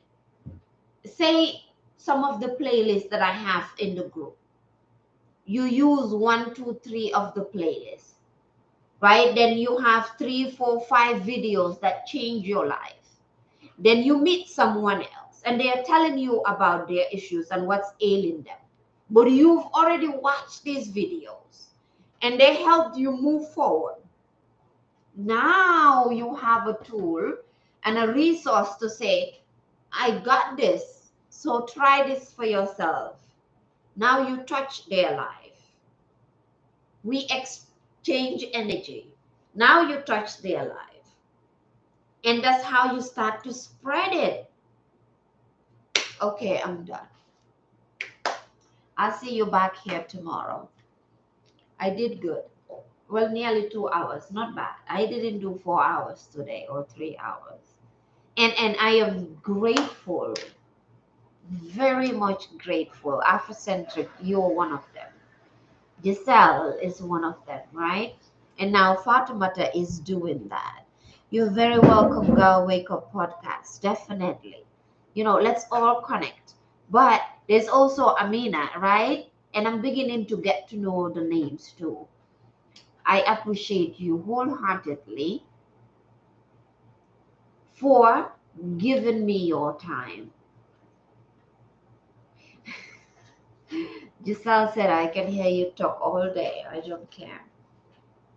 say some of the playlists that I have in the group. You use 1, 2, 3 of the playlists, right? Then you have 3, 4, 5 videos that change your life. Then you meet someone else and they are telling you about their issues and what's ailing them. But you've already watched these videos and they helped you move forward. Now you have a tool and a resource to say, I got this. So try this for yourself. Now you touch their life. We exchange energy. Now you touch their life. And that's how you start to spread it. Okay, I'm done. I'll see you back here tomorrow. I did good. Well, nearly 2 hours. Not bad. I didn't do 4 hours today or 3 hours. And I am grateful, very much grateful. Afrocentric, you're one of them. Giselle is one of them, right? And now Fatimata is doing that. You're very welcome, Girl Wake Up podcast. Definitely. Let's all connect. But there's also Amina, right? And I'm beginning to get to know the names too. I appreciate you wholeheartedly for giving me your time. Giselle said, I can hear you talk all day. I don't care.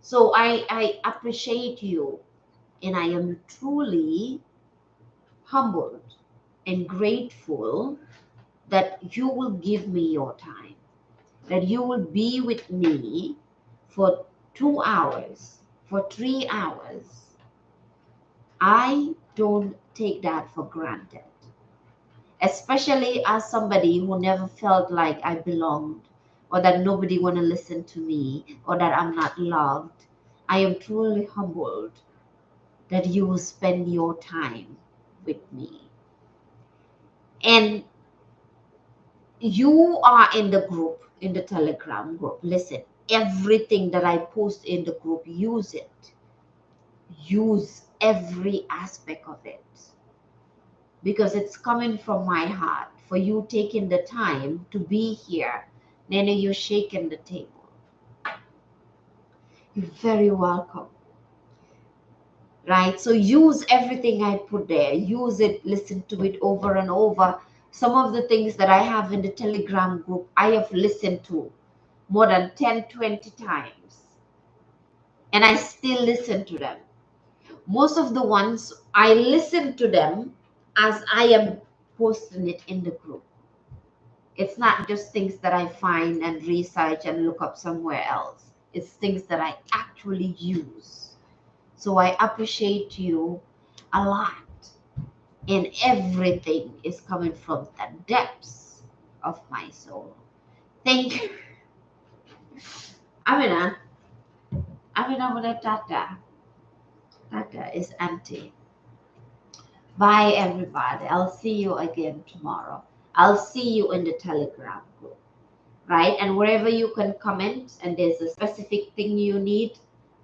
So I appreciate you, and I am truly humbled and grateful that you will give me your time, that you will be with me for 2 hours, for 3 hours. I don't take that for granted, especially as somebody who never felt like I belonged or that nobody want to listen to me or that I'm not loved. I am truly humbled that you will spend your time with me. And you are in the group, in the Telegram group. Listen, everything that I post in the group, use it. Use every aspect of it because it's coming from my heart for you taking the time to be here. Nene, you're shaking the table. You're very welcome. Right? So use everything I put there. Use it, listen to it over and over. Some of the things that I have in the Telegram group, I have listened to more than 10, 20 times. And I still listen to them. Most of the ones, I listen to them as I am posting it in the group. It's not just things that I find and research and look up somewhere else. It's things that I actually use. So I appreciate you a lot. And everything is coming from the depths of my soul. Thank you. Amina, Amina Muna Tata. Tata is empty. Bye, everybody. I'll see you again tomorrow. I'll see you in the Telegram group, right? And wherever you can comment and there's a specific thing you need,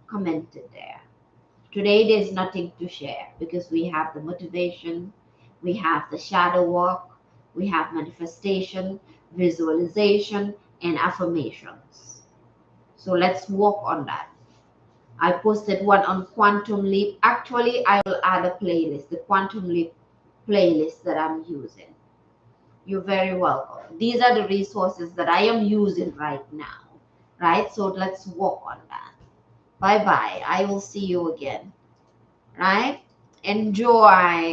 comment it there. Today, there's nothing to share because we have the motivation, we have the shadow walk, we have manifestation, visualization, and affirmations. So let's work on that. I posted one on Quantum Leap. Actually, I will add a playlist, the Quantum Leap playlist that I'm using. You're very welcome. These are the resources that I am using right now, right? So let's work on that. Bye bye. I will see you again, right? Enjoy